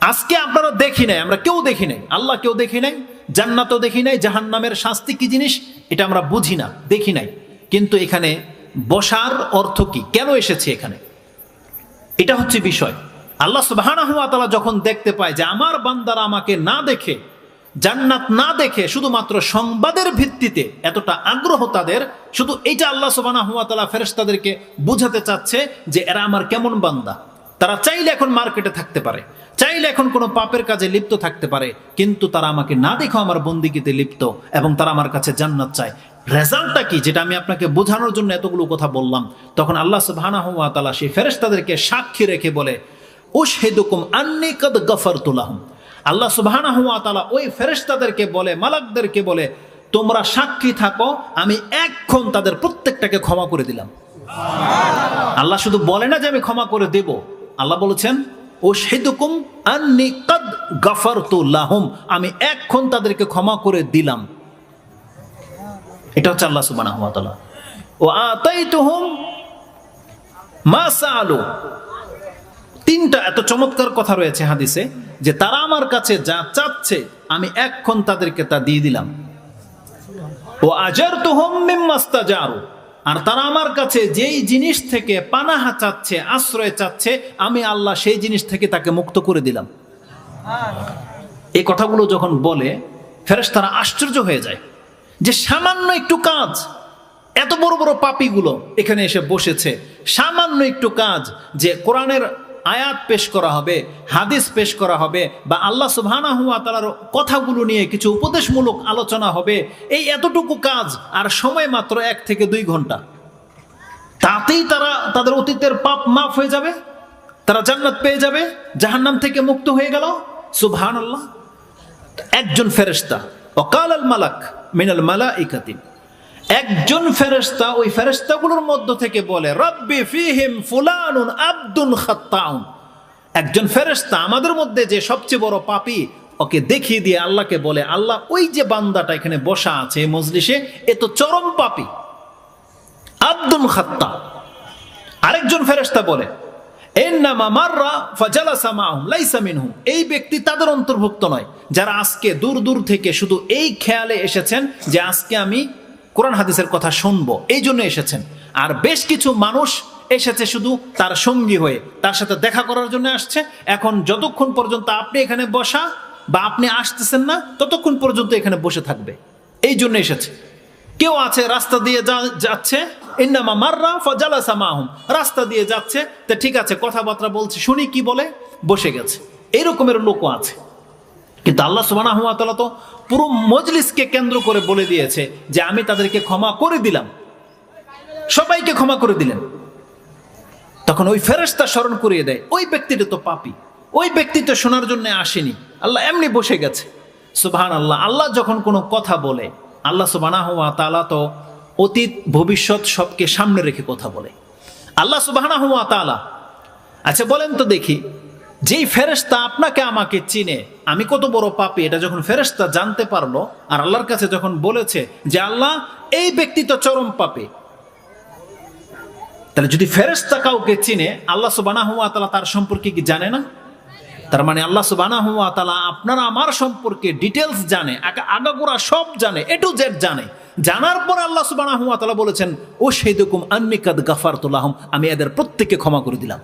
আজকে আপনারা দেখি নাই, আমরা কেউ দেখি নাই, আল্লাহ কেউ দেখি নাই, জান্নাতও দেখি নাই, জাহান্নামের শাস্তি কি জিনিস এটা আমরা বুঝি না, দেখি নাই। কিন্তু এখানে বসার অর্থ কি, কেন এসেছে এখানে, এটা হচ্ছে বিষয়। আল্লাহ সুবহানাহু ওয়া তাআলা যখন দেখতে পায় যে আমার বান্দারা আমাকে না দেখে, জান্নাত না দেখে, শুধুমাত্র সংবাদের ভিত্তিতে এতটা আগ্রহ তাদের, শুধু এইটা আল্লাহ সুবহানাহু ওয়া তাআলা ফেরেশতাদেরকে বুঝাতে চাচ্ছে যে এরা আমার কেমন বান্দা। তারা চাইলে এখন মার্কেটে থাকতে পারে, চাইলে এখন কোনো পাপের কাজে লিপ্ত থাকতে পারে, কিন্তু তারা আমাকে না দেখো আমার বন্দিগিতে লিপ্ত, এবং তারা আমার কাছে জান্নাত চায়। রেজাল্টটা কি, যেটা আমি আপনাকে বোঝানোর জন্য এতগুলো কথা বললাম। তখন আল্লাহ সুবহানাহু ওয়া তাআলা সেই ফেরেশতাদেরকে সাক্ষী রেখে বলে, উশহিদুকুম আন্নী কাদ গাফারতু লাহুম। আল্লাহ সুবহানাহু ওয়া তাআলা ওই ফেরেশতাদেরকে বলে, মালাকদেরকে বলে, তোমরা সাক্ষী থাকো, আমি এক্ষণ তাদের প্রত্যেকটাকে ক্ষমা করে দিলাম। আল্লাহ শুধু বলে না যে আমি ক্ষমা করে দেব, আল্লাহ বলেছেন উশহিদুকুম আন্নী কাদ গাফারতু লাহুম, আমি এক্ষণ তাদেরকে ক্ষমা করে দিলাম। এটা হচ্ছে আল্লাহ সুবহানাহু ওয়া তাআলা। ওয়া আতাইতুহুম মা সাআলু, তিনটা এত চমৎকার কথা রয়েছে হাদিসে, যে তারা আমার কাছে যা চাচ্ছে আমি এক্ষণ তাদেরকে তা দিয়ে দিলাম। ও আজারতুহুম মিম্মাস্তাজারু, আর তারা আমার কাছে যেই জিনিস থেকে পানাহা চাচ্ছে, আশ্রয় চাচ্ছে, আমি আল্লাহ সেই জিনিস থেকে তাকে মুক্ত করে দিলাম। এই কথাগুলো যখন বলে ফেরেশতারা আশ্চর্য হয়ে যায় যে সামান্য একটু কাজ, এত বড় বড় পাপীগুলো এখানে এসে বসেছে। সামান্য একটু কাজ যে কোরআনের আয়াত পেশ করা হবে, হাদিস পেশ করা হবে, বা আল্লাহ সুবহানাহু ওয়া তাআলার কথাগুলো নিয়ে কিছু উপদেশমূলক আলোচনা হবে, এই এতটুকু কাজ, আর সময় মাত্র 1 থেকে 2 ঘন্টা। তাতেই তারা তাদের অতীতের পাপ মাফ হয়ে যাবে, তারা জান্নাত পেয়ে যাবে, জাহান্নাম থেকে মুক্ত হয়ে গেল। সুবহানাল্লাহ। একজন ফেরেশতা, ওয়াকালাল মালাক মিনাল মালাইকাতি, একজন ফেরেশতা ওই ফেরেশতাগুলোর মধ্য থেকে বলে, রব্বি ফিহিম ফুলানুন আবদুন খাত্তাউন। একজন ফেরেশতা আমাদের মধ্যে যে সবচেয়ে বড় পাপী, ওকে দেখিয়ে দিয়ে আল্লাহকে বলে, আল্লাহ ওই যে বান্দাটা এখানে বসা আছে এই মজলিসে, এ তো চরম পাপী, আবদুন খাত্তা। আরেকজন ফেরেশতা বলে, ইন্নামা মাররা ফাজালাসা মাহুম লাইসা মিনহুম, এই ব্যক্তি তাদের অন্তর্ভুক্ত নয় যারা আজকে দূর দূর থেকে শুধু এই খেয়ালে এসেছেন যে আজকে আমি কোরআন হাদিসের কথা শুনবো, এই জন্য এসেছেন। আর বেশ কিছু মানুষ এসেছে শুধু তার সঙ্গী হয়ে, তার সাথে দেখা করার জন্য আসছে। এখন যতক্ষণ পর্যন্ত আপনি এখানে বসা বা আপনি আসতেছেন না, ততক্ষণ পর্যন্ত এখানে বসে থাকবে, এই জন্য এসেছে। কেউ আছে রাস্তা দিয়ে যাচ্ছে, ইন্নামা মাররা ফাজালাসা মাহুম, রাস্তা দিয়ে যাচ্ছে, তো ঠিক আছে কথাবার্তা বলছে, শুনি কি বলে, বসে গেছে। এই রকমের লোকও আছে। কিন্তু আল্লাহ সুবহানাহু ওয়া তাআলা তো পুরো মজলিসকে কেন্দ্র করে বলে দিয়েছে যে আমি তাদেরকে ক্ষমা করে দিলাম, সবাইকে ক্ষমা করে দিলেন। তখন ওই ফেরেশতা স্মরণ করিয়ে দেয়, ওই ব্যক্তিটা তো পাপী, ওই ব্যক্তি তো শোনার জন্য আসেনি, আল্লাহ এমনি বসে গেছে। সুবহানাল্লাহ। আল্লাহ যখন কোনো কথা বলে, আল্লাহ সুবহানাহু ওয়া তাআলা তো অতীত ভবিষ্যৎ সবকে সামনে রেখে কথা বলে। আল্লাহ সুবহানাহু ওয়া তাআলা, আচ্ছা বলেন তো দেখি, যেই ফেরেশতা আপনাকে আমাকে চিনে আমি কত বড় পাপী, এটা যখন ফেরেশতা জানতে পারলো আর আল্লাহর কাছে যখন বলেছে যে আল্লাহ এই ব্যক্তি তো চরম পাপী, তাহলে যদি ফেরেশতা কাউকে চিনে, আল্লাহ সুবহানাহু ওয়া তাআলা তার সম্পর্কে কি জানে না? তার মানে আল্লাহ সুবহানাহু ওয়া তাআলা আপনার আমার সম্পর্কে ডিটেলস জানে, আগাগোড়া সব জানে, এ টু জেড জানে। জানার পর আল্লাহ সুবহানাহু ওয়া তাআলা বলেছেন, ও শাহিদুকুম আন্নী কাদ গাফারতু লাহুম, আমি এদের প্রত্যেককে ক্ষমা করে দিলাম।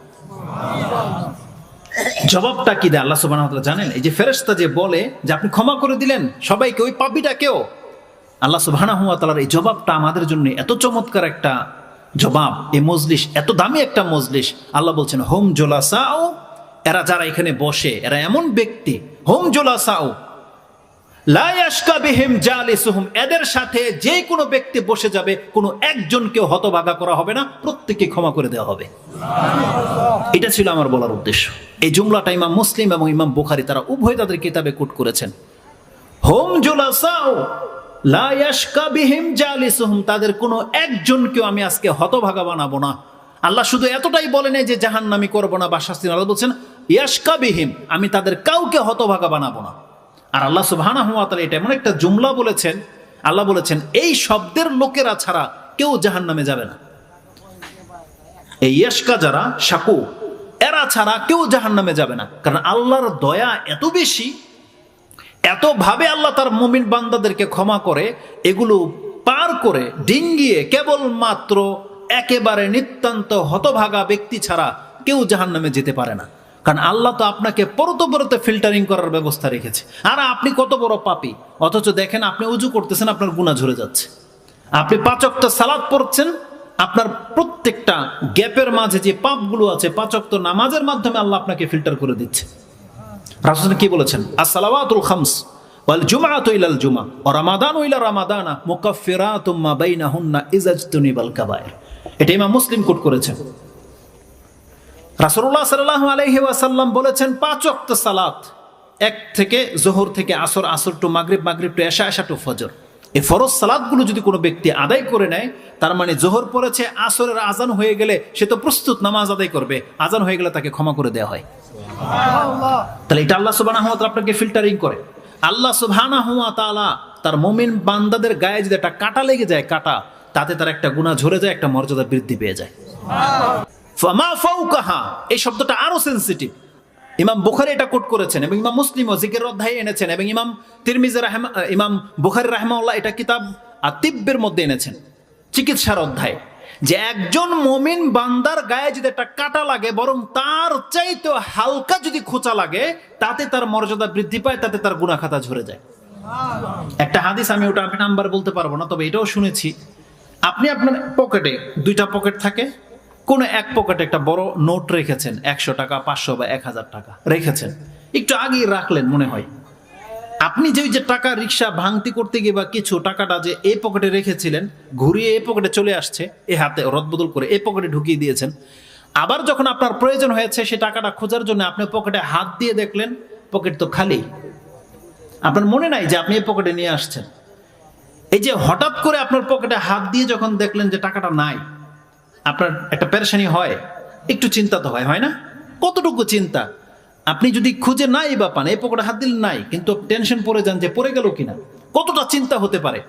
জবাবটা কি দেয় আল্লাহ সুবহানাহু ওয়া তাআলা জানেন? এই যে ফেরেশতা যে বলে যে আপনি ক্ষমা করে দিলেন সবাইকে, ওই পাপীটাকেও, আল্লাহ সুবহানাহু ওয়া তাআলার এই জবাবটা আমাদের জন্য এত চমৎকার একটা জবাব। এই মজলিস এত দামি একটা মজলিস, আল্লাহ বলছেন হুম জুলাসাউ, এরা যারা এখানে বসে এরা এমন ব্যক্তি, হুম জুলাসাউ লা ইয়াশকা বিহিম জালিসুহুম, এদের সাথে যে কোনো ব্যক্তি বসে যাবে, কোনো একজনকেও হতভাগা করা হবে না, প্রত্যেককে ক্ষমা করে দেওয়া হবে। এটা ছিল আমার বলার উদ্দেশ্য। এই জুমলাটা ইমাম মুসলিম এবং ইমাম বুখারী তারা উভয় তাদের কিতাবে কোট করেছেন। হুম জুলাসাউ লা ইয়াশকা বিহিম জালিসুহুম, তাদের কোনো একজনকেও আমি আজকে হতভাগা বানাবো না। আল্লাহ শুধু এতটাই বলেন যে জাহান্নামী করবো না বা শাস্তি, আল্লাহ বলছেন ইয়াশকা বিহিম, আমি তাদের কাউকে হতভাগা বানাবো না। আর আল্লাহ সুবহানাহু ওয়া তাআলা এটা এমন একটা জুমলা বলেছেন, আল্লাহ বলেছেন এই শব্দের লোকেরা ছাড়া কেউ জাহান্নামে যাবে না। এই ইয়াশকা যারা শাকু, এরা ছাড়া কেউ জাহান্নামে যাবে না। কারণ আল্লাহর দয়া এত বেশি, এত ভাবে আল্লাহ তার মুমিন বান্দাদেরকে ক্ষমা করে, এগুলো পার করে ডিঙ্গিয়ে কেবলমাত্র একেবারে নিতান্ত হতভাগা ব্যক্তি ছাড়া কেউ জাহান্নামে যেতে পারে না। কারণ আল্লাহ তো আপনাকে পরতে ফিল্টারিং করার ব্যবস্থা রেখেছে। আর আপনি কত বড় পাপী, অথচ দেখেন আপনি উজু করতেছেন, আপনার গুনাহ ঝরে যাচ্ছে। আপনি 5 ওয়াক্ত সালাত পড়ছেন, আপনার প্রত্যেকটা গ্যাপের মাঝে যে পাপগুলো আছে 5 ওয়াক্ত নামাজের মাধ্যমে আল্লাহ আপনাকে ফিল্টার করে দিচ্ছে। রাসূল কি বলেছেন? as-সালাওয়াতুল খামস ওয়াল জুমআতু ইলাল জুমআ ওয়া রামাদানু ইলা রামাদানা মুকাফফিরাতুম মা বাইনাহুন্না ইজাজতুনিবাল কাবায়ের। এটা ইমাম মুসলিম কোট করেছেন। রাসূলুল্লাহ সাল্লাল্লাহু আলাইহি ওয়াসাল্লাম বলেছেন 5 ওয়াক্ত সালাত, 1 থেকে যোহর থেকে আসর, আসর টু মাগরিব, মাগরিব টু এশা, এশা টু ফজর, এই ফরজ সালাতগুলো যদি কোনো ব্যক্তি আদায় করে নেয়, তার মানে যোহর পড়েছে, আসরের আজান হয়ে গেলে সে তো প্রস্তুত নামাজ আদায় করবে, আজান হয়ে গেলে তাকে ক্ষমা করে দেওয়া হয়। তাহলে এটা আল্লাহ সুবহানাহু ওয়া তাআলা আপনাকে ফিল্টারিং করে। আল্লাহ সুবহানাহু ওয়া তাআলা তার মুমিন বান্দাদের গায়ে যদি একটা কাঁটা লেগে যায়, কাঁটা, তাতে তার একটা গুনাহ ঝরে যায়, একটা মর্যাদা বৃদ্ধি পেয়ে যায়। ফামা ফাওকাহা, এই শব্দটা আরো সেনসিটিভ। ইমাম বুখারী এটা কোট করেছেন এবং ইমাম মুসলিমও জিকিরের অধ্যায়ে এনেছেন এবং ইমাম তিরমিজি ইমাম বুখারী রাহিমাহুল্লাহ এটা কিতাব আত-তিব্বের মধ্যে এনেছেন, চিকিৎসার অধ্যায়, যে একজন মুমিন বান্দার গায়ে যদি একটা কাঁটা লাগে, বরং তার চাইতে হালকা যদি খোঁচা লাগে, তাতে তার মর্যাদা বৃদ্ধি পায়, তাতে তার গুনাহ খাতা ঝরে যায়। একটা হাদিস, আমি ওটা নাম্বার বলতে পারবো না, তবে এটাও শুনেছি আপনি আপনার পকেটে দুইটা পকেট থাকে, কোনো এক পকেটে একটা বড় নোট রেখেছেন, 100 টাকা, 500 বা 1000 টাকা রেখেছেন, একটু আগেই রাখলেন মনে হয়। আপনি যে টাকা রিক্সা ভাঙতি করতে গিয়ে বা কিছু টাকাটা যে এই পকেটে রেখেছিলেন, ঘুরিয়ে এই পকেটে চলে আসছে, এ হাতে রদবদল করে এই পকেটে ঢুকিয়ে দিয়েছেন। আবার যখন আপনার প্রয়োজন হয়েছে সে টাকাটা খোঁজার জন্য আপনি পকেটে হাত দিয়ে দেখলেন পকেট তো খালি, আপনার মনে নাই যে আপনি এই পকেটে নিয়ে আসছেন। এই যে হঠাৎ করে আপনার পকেটে হাত দিয়ে যখন দেখলেন যে টাকাটা নাই, আপনার একটা পেরেশানি হয়, একটু চিন্তা তো হয় না? কতটুকু চিন্তা! আপনি যদি খুঁজে নাই বা পান, এই পকেটে হাত দিলেন নাই, কিন্তু টেনশন পড়ে যান যে পড়ে গেল কিনা, কতটা চিন্তা হতে পারে।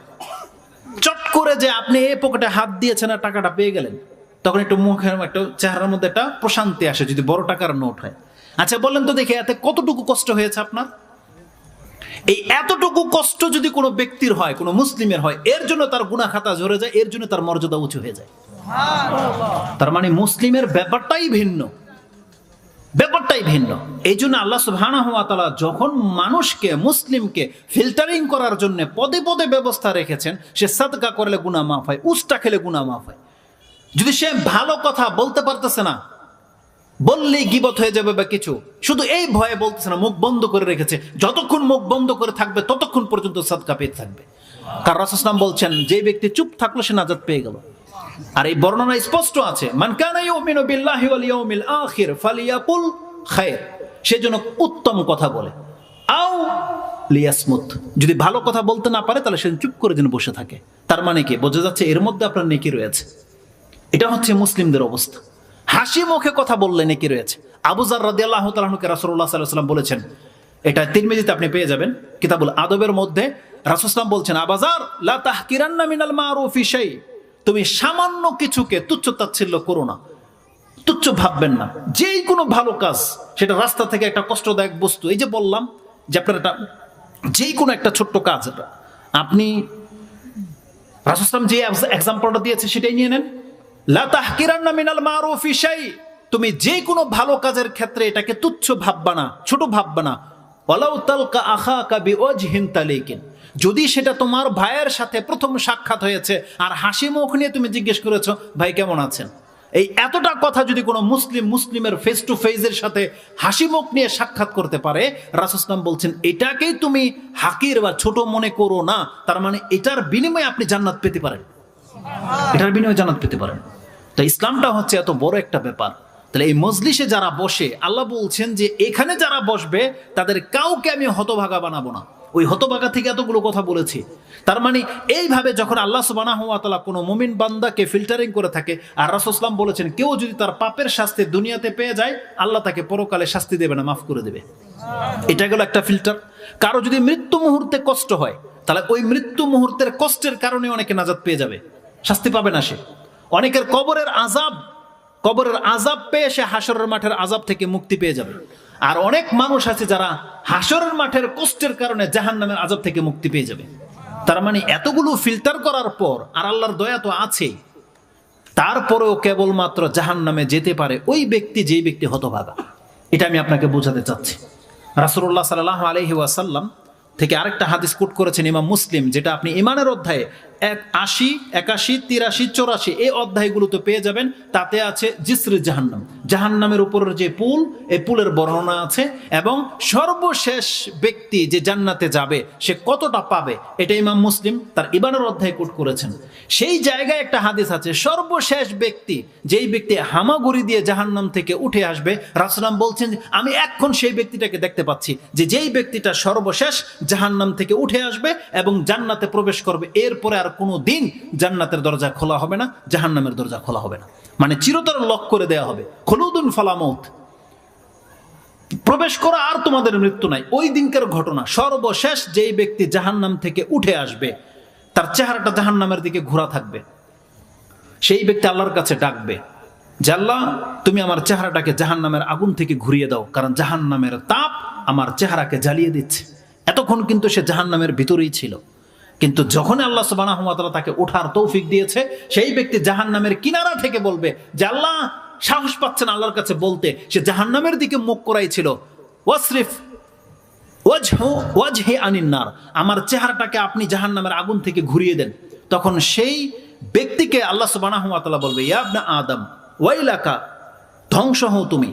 চট করে যে আপনি এই পকেটে হাত দিয়েছেন আর টাকাটা পেয়ে গেলেন, তখন একটু মুখের একটা চেহারার মধ্যে একটা প্রশান্তি আসে, যদি বড় টাকার নোট হয়। আচ্ছা বলেন তো দেখে, এতে কতটুকু কষ্ট হয়েছে আপনার? এই এতটুকু কষ্ট যদি কোনো ব্যক্তির হয়, কোনো মুসলিমের হয়, এর জন্য তার গুনাহ খাতা ঝরে যায়, এর জন্য তার মর্যাদা উঁচু হয়ে যায়। তার মানে মুসলিমের ব্যাপারটাই ভিন্ন, ব্যাপারটাই ভিন্ন। এই জন্য আল্লাহ সুবহানাহু ওয়া তাআলা যখন মানুষকে, মুসলিমকে ফিল্টারিং করার জন্য পদে পদে ব্যবস্থা রেখেছেন, সে সাদকা করলে গুনাহ মাফ হয়, উস্তা খেলে গুনাহ মাফ হয়। যদি সে ভালো কথা বলতে পারতেছে না, বললেই গীবত হয়ে যাবে বা কিছু, শুধু এই ভয়ে বলতেছে না, মুখ বন্ধ করে রেখেছে, যতক্ষণ মুখ বন্ধ করে থাকবে ততক্ষণ পর্যন্ত সাদকা পেতে থাকবে। কারণ রাসূল সাল্লাল্লাহু আলাইহি ওয়াসাল্লাম বলছেন, যে ব্যক্তি চুপ থাকলো সে নাজাত পেয়ে গেল। আর এই বর্ণনা স্পষ্ট আছে, মান কানা ইউমিনু বিল্লাহি ওয়াল ইয়াউমিল আখির ফালিয়াকুল খায়র, সেজন্য উত্তম কথা বলে, আও লিয়াসমুত, যদি ভালো কথা বলতে না পারে তাহলে সে চুপ করে যেন বসে থাকে। তার মানে কি বোঝা যাচ্ছে, এর মধ্যে আপনার নেকি রয়েছে। এটা হচ্ছে মুসলিমদের অবস্থা। হাসি মুখে কথা বললে নেকি রয়েছে। আবু যার রাদিয়াল্লাহু তাআলা আনহুকে রাসূলুল্লাহ সাল্লাল্লাহু আলাইহি ওয়াসাল্লাম বলেছেন, এটা তিরমিজিতে আপনি পেয়ে যাবেন, কিতাবুল আদবের মধ্যে রাসূল সাল্লাল্লাহু বলছেন, আবাজার লা তাহকিরান্না মিনাল মারুফি শাই, তুমি সামান্য কিছুকে তুচ্ছ তাচ্ছিল্য করো না, তুচ্ছ ভাববেন না। যেই কোনো ভালো কাজ, সেটা রাস্তা থেকে একটা কষ্টদায়ক বস্তু, এই যে বললাম যে আপনার এটা যেই কোনো একটা ছোট্ট কাজ, আপনি রাসূল সাল্লাল্লাহু যে এক্সাম্পলটা দিয়েছে সেটাই নিয়ে নেন। লা তাহকিরান্না মিনাল মারুফি শাই, তুমি যে কোনো ভালো কাজের ক্ষেত্রে এটাকে তুচ্ছ ভাববা না, ছোট ভাববা না। ওয়ালাউ তালকা আখাকা বিওয়াজহিন তালিকিন, যদি সেটা তোমার ভাইয়ের সাথে প্রথম সাক্ষাৎ হয়েছে আর হাসি মুখ নিয়ে তুমি জিজ্ঞেস করেছো, ভাই কেমন আছেন, এই এতটা কথা যদি কোনো মুসলিমের ফেস টু ফেসের সাথে হাসি মুখ নিয়ে সাক্ষাৎ করতে পারে, রাসূল সাল্লাল্লাহু বলছেন এটাকেই তুমি হাকির বা ছোট মনে করো না। তার মানে এটার বিনিময়ে আপনি জান্নাত পেতে পারেন, এটার বিনিময়ে জান্নাত পেতে পারেন। তো ইসলামটা হচ্ছে এত বড় একটা ব্যাপার। তাহলে এই মজলিসে যারা বসে, আল্লাহ বলছেন যে এখানে যারা বসবে তাদের কাউকে আমি হতভাগা বানাবো না। ওই হতভাগা থেকে এতগুলো কথা বলেছি। তার মানে এইভাবে যখন আল্লাহ সুবহানাহু ওয়া তাআলা কোনো মুমিন বান্দাকে ফিল্টারিং করে থাকে, আর রাসূল সাল্লাল্লাহু আলাইহি ওয়াসাল্লাম বলেছেন, কেউ যদি তার পাপের শাস্তি দুনিয়াতে পেয়ে যায়, আল্লাহ তাকে পরকালে শাস্তি দেবে না, মাফ করে দেবে। এটা গেল একটা ফিল্টার। কারো যদি মৃত্যু মুহূর্তে কষ্ট হয়, তাহলে ওই মৃত্যু মুহূর্তের কষ্টের কারণে অনেকে নাজাত পেয়ে যাবে, শাস্তি পাবে না সে। অনেকের কবরের আযাব পেয়ে সে হাসরের মাঠের আযাব থেকে মুক্তি পেয়ে যাবে। আর অনেক মানুষ আছে যারা হাসরের মাঠের কষ্টের কারণে জাহান্নামের আযাব থেকে মুক্তি পেয়ে যাবে। তার মানে এতগুলো ফিল্টার করার পর, আর আল্লাহর দয়া তো আছেই, তারপরেও কেবলমাত্র জাহান্নামে যেতে পারে ওই ব্যক্তি, যেই ব্যক্তি হতভাগা। এটা আমি আপনাকে বোঝাতে চাচ্ছি। রাসূলুল্লাহ সাল্লাল্লাহু আলাইহি ওয়াসাল্লাম থেকে আরেকটা হাদিস কোট করেছেন ইমাম মুসলিম, যেটা আপনি ঈমানের অধ্যায়ে 80, 81, 83, 84 এই অধ্যায়গুলোতে পেয়ে যাবেন। তাতে আছে জিসরে জাহান্নাম, জাহান্নামের উপরের যে পুল, এই পুলের বর্ণনা আছে, এবং সর্বশেষ ব্যক্তি যে জান্নাতে যাবে সে কতটা পাবে, এটা ইমাম মুসলিম তার ঈমানের অধ্যায়ে কোট করেছেন। সেই জায়গায় একটা হাদিস আছে, সর্বশেষ ব্যক্তি, যেই ব্যক্তি হামাগুড়ি দিয়ে জাহান্নাম থেকে উঠে আসবে, রাসূল বলছেন আমি এখন সেই ব্যক্তিটাকে দেখতে পাচ্ছি, যে যেই ব্যক্তিটা সর্বশেষ জাহান্নাম থেকে উঠে আসবে এবং জান্নাতে প্রবেশ করবে, এরপরে আর কোনো দিন জান্নাতের দরজা খোলা হবে না, জাহান্নামের দরজা খোলা হবে না। মানে চিরতর লক করে দেয়া হবে, খুলুদুন ফালা মউত, প্রবেশ করা আর তোমাদের মৃত্যু নাই। ওই দিনকার ঘটনা, সর্বশেষ যেই ব্যক্তি জাহান্নাম থেকে উঠে আসবে, তার চেহারাটা জাহান্নামের দিকে ঘোরা থাকবে, সেই ব্যক্তি আল্লাহর কাছে ডাকবে যে আল্লাহ, তুমি আমার চেহারাটাকে জাহান্নামের আগুন থেকে ঘুরিয়ে দাও, কারণ জাহান্নামের তাপ আমার চেহারাকে জ্বালিয়ে দিচ্ছে। এতক্ষণ কিন্তু সে জাহান্নামের ভিতরেই ছিল, কিন্তু যখন আল্লাহ সুবহানাহু ওয়া তাআলা তাকে ওঠার তৌফিক দিয়েছে, সেই ব্যক্তি জাহান্নামের কিনারা থেকে বলবে যে আল্লাহ, সাহস পাচ্ছে না আল্লাহর কাছে বলতে, সে জাহান্নামের দিকে মুখ করাই ছিল, ওয়াসরিফ ওয়াজহি আনিন নার, আমার চেহারাটাকে আপনি জাহান্নামের আগুন থেকে ঘুরিয়ে দেন। তখন সেই ব্যক্তিকে আল্লাহ সুবহানাহু ওয়া তাআলা বলবে, ইয়া ইবনা আদম ওয়াইলাকা, ধ্বংস হও তুমি।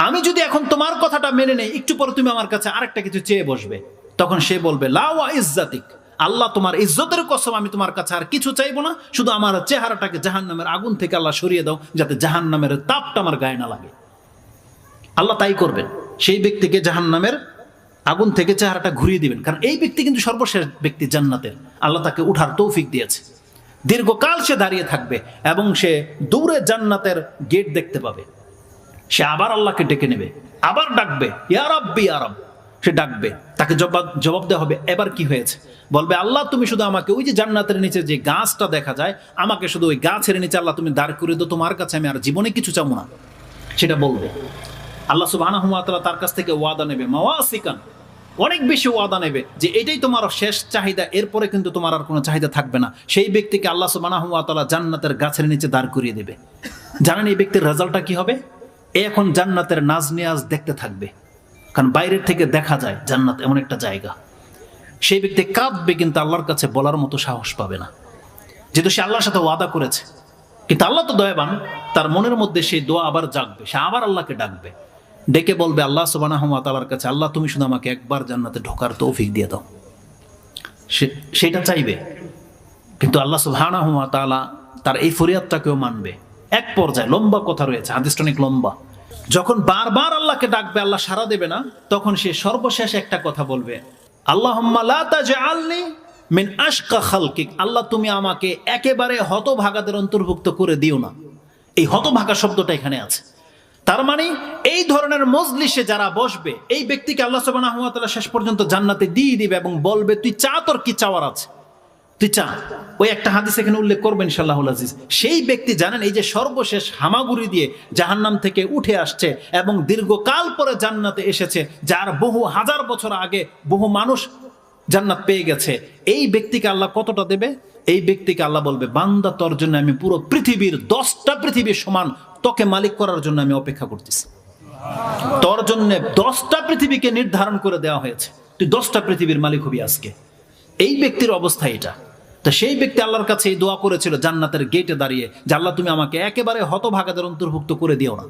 আমি যদি এখন তোমার কথাটা মেনে নেই, একটু পরে তুমি আমার কাছে আরেকটা কিছু চেয়ে বসবে, তখন সে বলবে লা ওয়া ইজ্জাতিক, আল্লাহ তোমার ইজ্জতের কসম, আমি তোমার কাছে আর কিছু চাইবো না, শুধু আমার চেহারাটাকে জাহান্নামের আগুন থেকে আল্লাহ সরিয়ে দাও, যাতে জাহান্নামের তাপটা আমার গায়ে না লাগে। আল্লাহ তাই করবেন, সেই ব্যক্তিকে জাহান্নামের আগুন থেকে চেহারাটা ঘুরিয়ে দিবেন। কারণ এই ব্যক্তি কিন্তু সর্বশেষ ব্যক্তি জান্নাতের, আল্লাহ তাকে উঠার তৌফিক দিয়েছে। দীর্ঘকাল সে দাঁড়িয়ে থাকবে এবং সে দূরে জান্নাতের গেট দেখতে পাবে। সে আবার আল্লাহকে ডেকে নেবে, আবার ডাকবে, ইয়া রাব্বি ইয়া রাব। সে ডাকবে, তাকে জবাব দেওয়া হবে, এবার কি হয়েছে? বলবে, আল্লাহ তুমি শুধু আমাকে ওই যে জান্নাতের নিচে যে গাছটা দেখা যায়, আমাকে শুধু ওই গাছের নিচে আল্লাহ তুমি দাঁড় করে দাও, তোমার কাছে আমি আর জীবনে কিছু চাবো না। সেটা বলবে। আল্লাহ সুবহানাহু ওয়া তাআলা তার কাছ থেকে ওয়াদা নেবে, মাওয়াসিকান, অনেক বেশি ওয়াদা নেবে যে এটাই তোমার শেষ চাহিদা, এরপরে কিন্তু তোমার আর কোনো চাহিদা থাকবে না। সেই ব্যক্তিকে আল্লাহ সুবহানাহু ওয়া তাআলা জান্নাতের গাছের নিচে দাঁড় করিয়ে দেবে। জানেন এই ব্যক্তির রেজাল্টটা কি হবে? এখন জান্নাতের নাজ নিয়াজ দেখতে থাকবে, কারণ বাইরের থেকে দেখা যায় জান্নাত এমন একটা জায়গা। সেই ব্যক্তি কাঁদবে, কিন্তু আল্লাহর কাছে বলার মতো সাহস পাবে না, যেহেতু সে আল্লাহর সাথে ওয়াদা করেছে। কিন্তু আল্লাহ তো দয়াবান, তার মনের মধ্যে সেই দোয়া আবার জাগবে, সে আবার আল্লাহকে ডাকবে, ডেকে বলবে আল্লাহ সুবহানাহু ওয়া তাআলার কাছে, আল্লাহ তুমি শুধু আমাকে একবার জান্নাতে ঢোকার তৌফিক দিয়ে দাও। সেটা চাইবে, কিন্তু আল্লাহ সুবহানাহু ওয়া তাআলা তার এই ফরিয়াদটাকেও মানবে। এক পর্যায়ে, লম্বা কথা রয়েছে, হাদিসটা অনেক লম্বা, যখন বারবার আল্লাহকে ডাকবে, আল্লাহ সাড়া দেবে না, তখন সে সর্বশেষ একটা কথা বলবে, আল্লাহুম্মা লা তাজআলনি মিন আশকা খালকিক, আল্লাহ তুমি আমাকে একেবারে হতভাগাদের অন্তর্ভুক্ত করে দিও না। এই হতভাগা শব্দটা এখানে আছে। তার মানে এই ধরনের মজলিসে যারা বসবে, এই ব্যক্তিকে আল্লাহ সুবহানাহু ওয়া তাআলা শেষ পর্যন্ত জান্নাতে দিয়ে দিবে এবং বলবে, তুই চা, তোর কি চাওয়ার আছে, তুই চা। ওই একটা হাদিস এখানে উল্লেখ করবেন ইনশাআল্লাহুল আজিজ। সেই ব্যক্তি জানেন এই যে সর্বশেষ হামাগুড়ি দিয়ে জাহান্নাম থেকে উঠে আসছে এবং দীর্ঘকাল পরে জান্নাতে এসেছে, যার বহু হাজার বছর আগে বহু মানুষ জান্নাত পেয়ে গেছে, এই ব্যক্তিকে আল্লাহ কতটা দেবে? এই ব্যক্তিকে আল্লাহ বলবে, বান্দা তোর জন্য আমি পুরো পৃথিবীর 10টা পৃথিবীর সমান তোকে মালিক করার জন্য আমি অপেক্ষা করতেছি। তোর জন্য 10টা পৃথিবীকে নির্ধারণ করে দেওয়া হয়েছে, তুই 10টা পৃথিবীর মালিক হবি আজকে। এই ব্যক্তির অবস্থা এটা। তো সেই ব্যক্তি আল্লাহর কাছে এই দোয়া করেছিল জান্নাতের গেটে দাঁড়িয়ে, যে আল্লাহ তুমি আমাকে একেবারে হতভাগাদের অন্তর্ভুক্ত করে দিও না।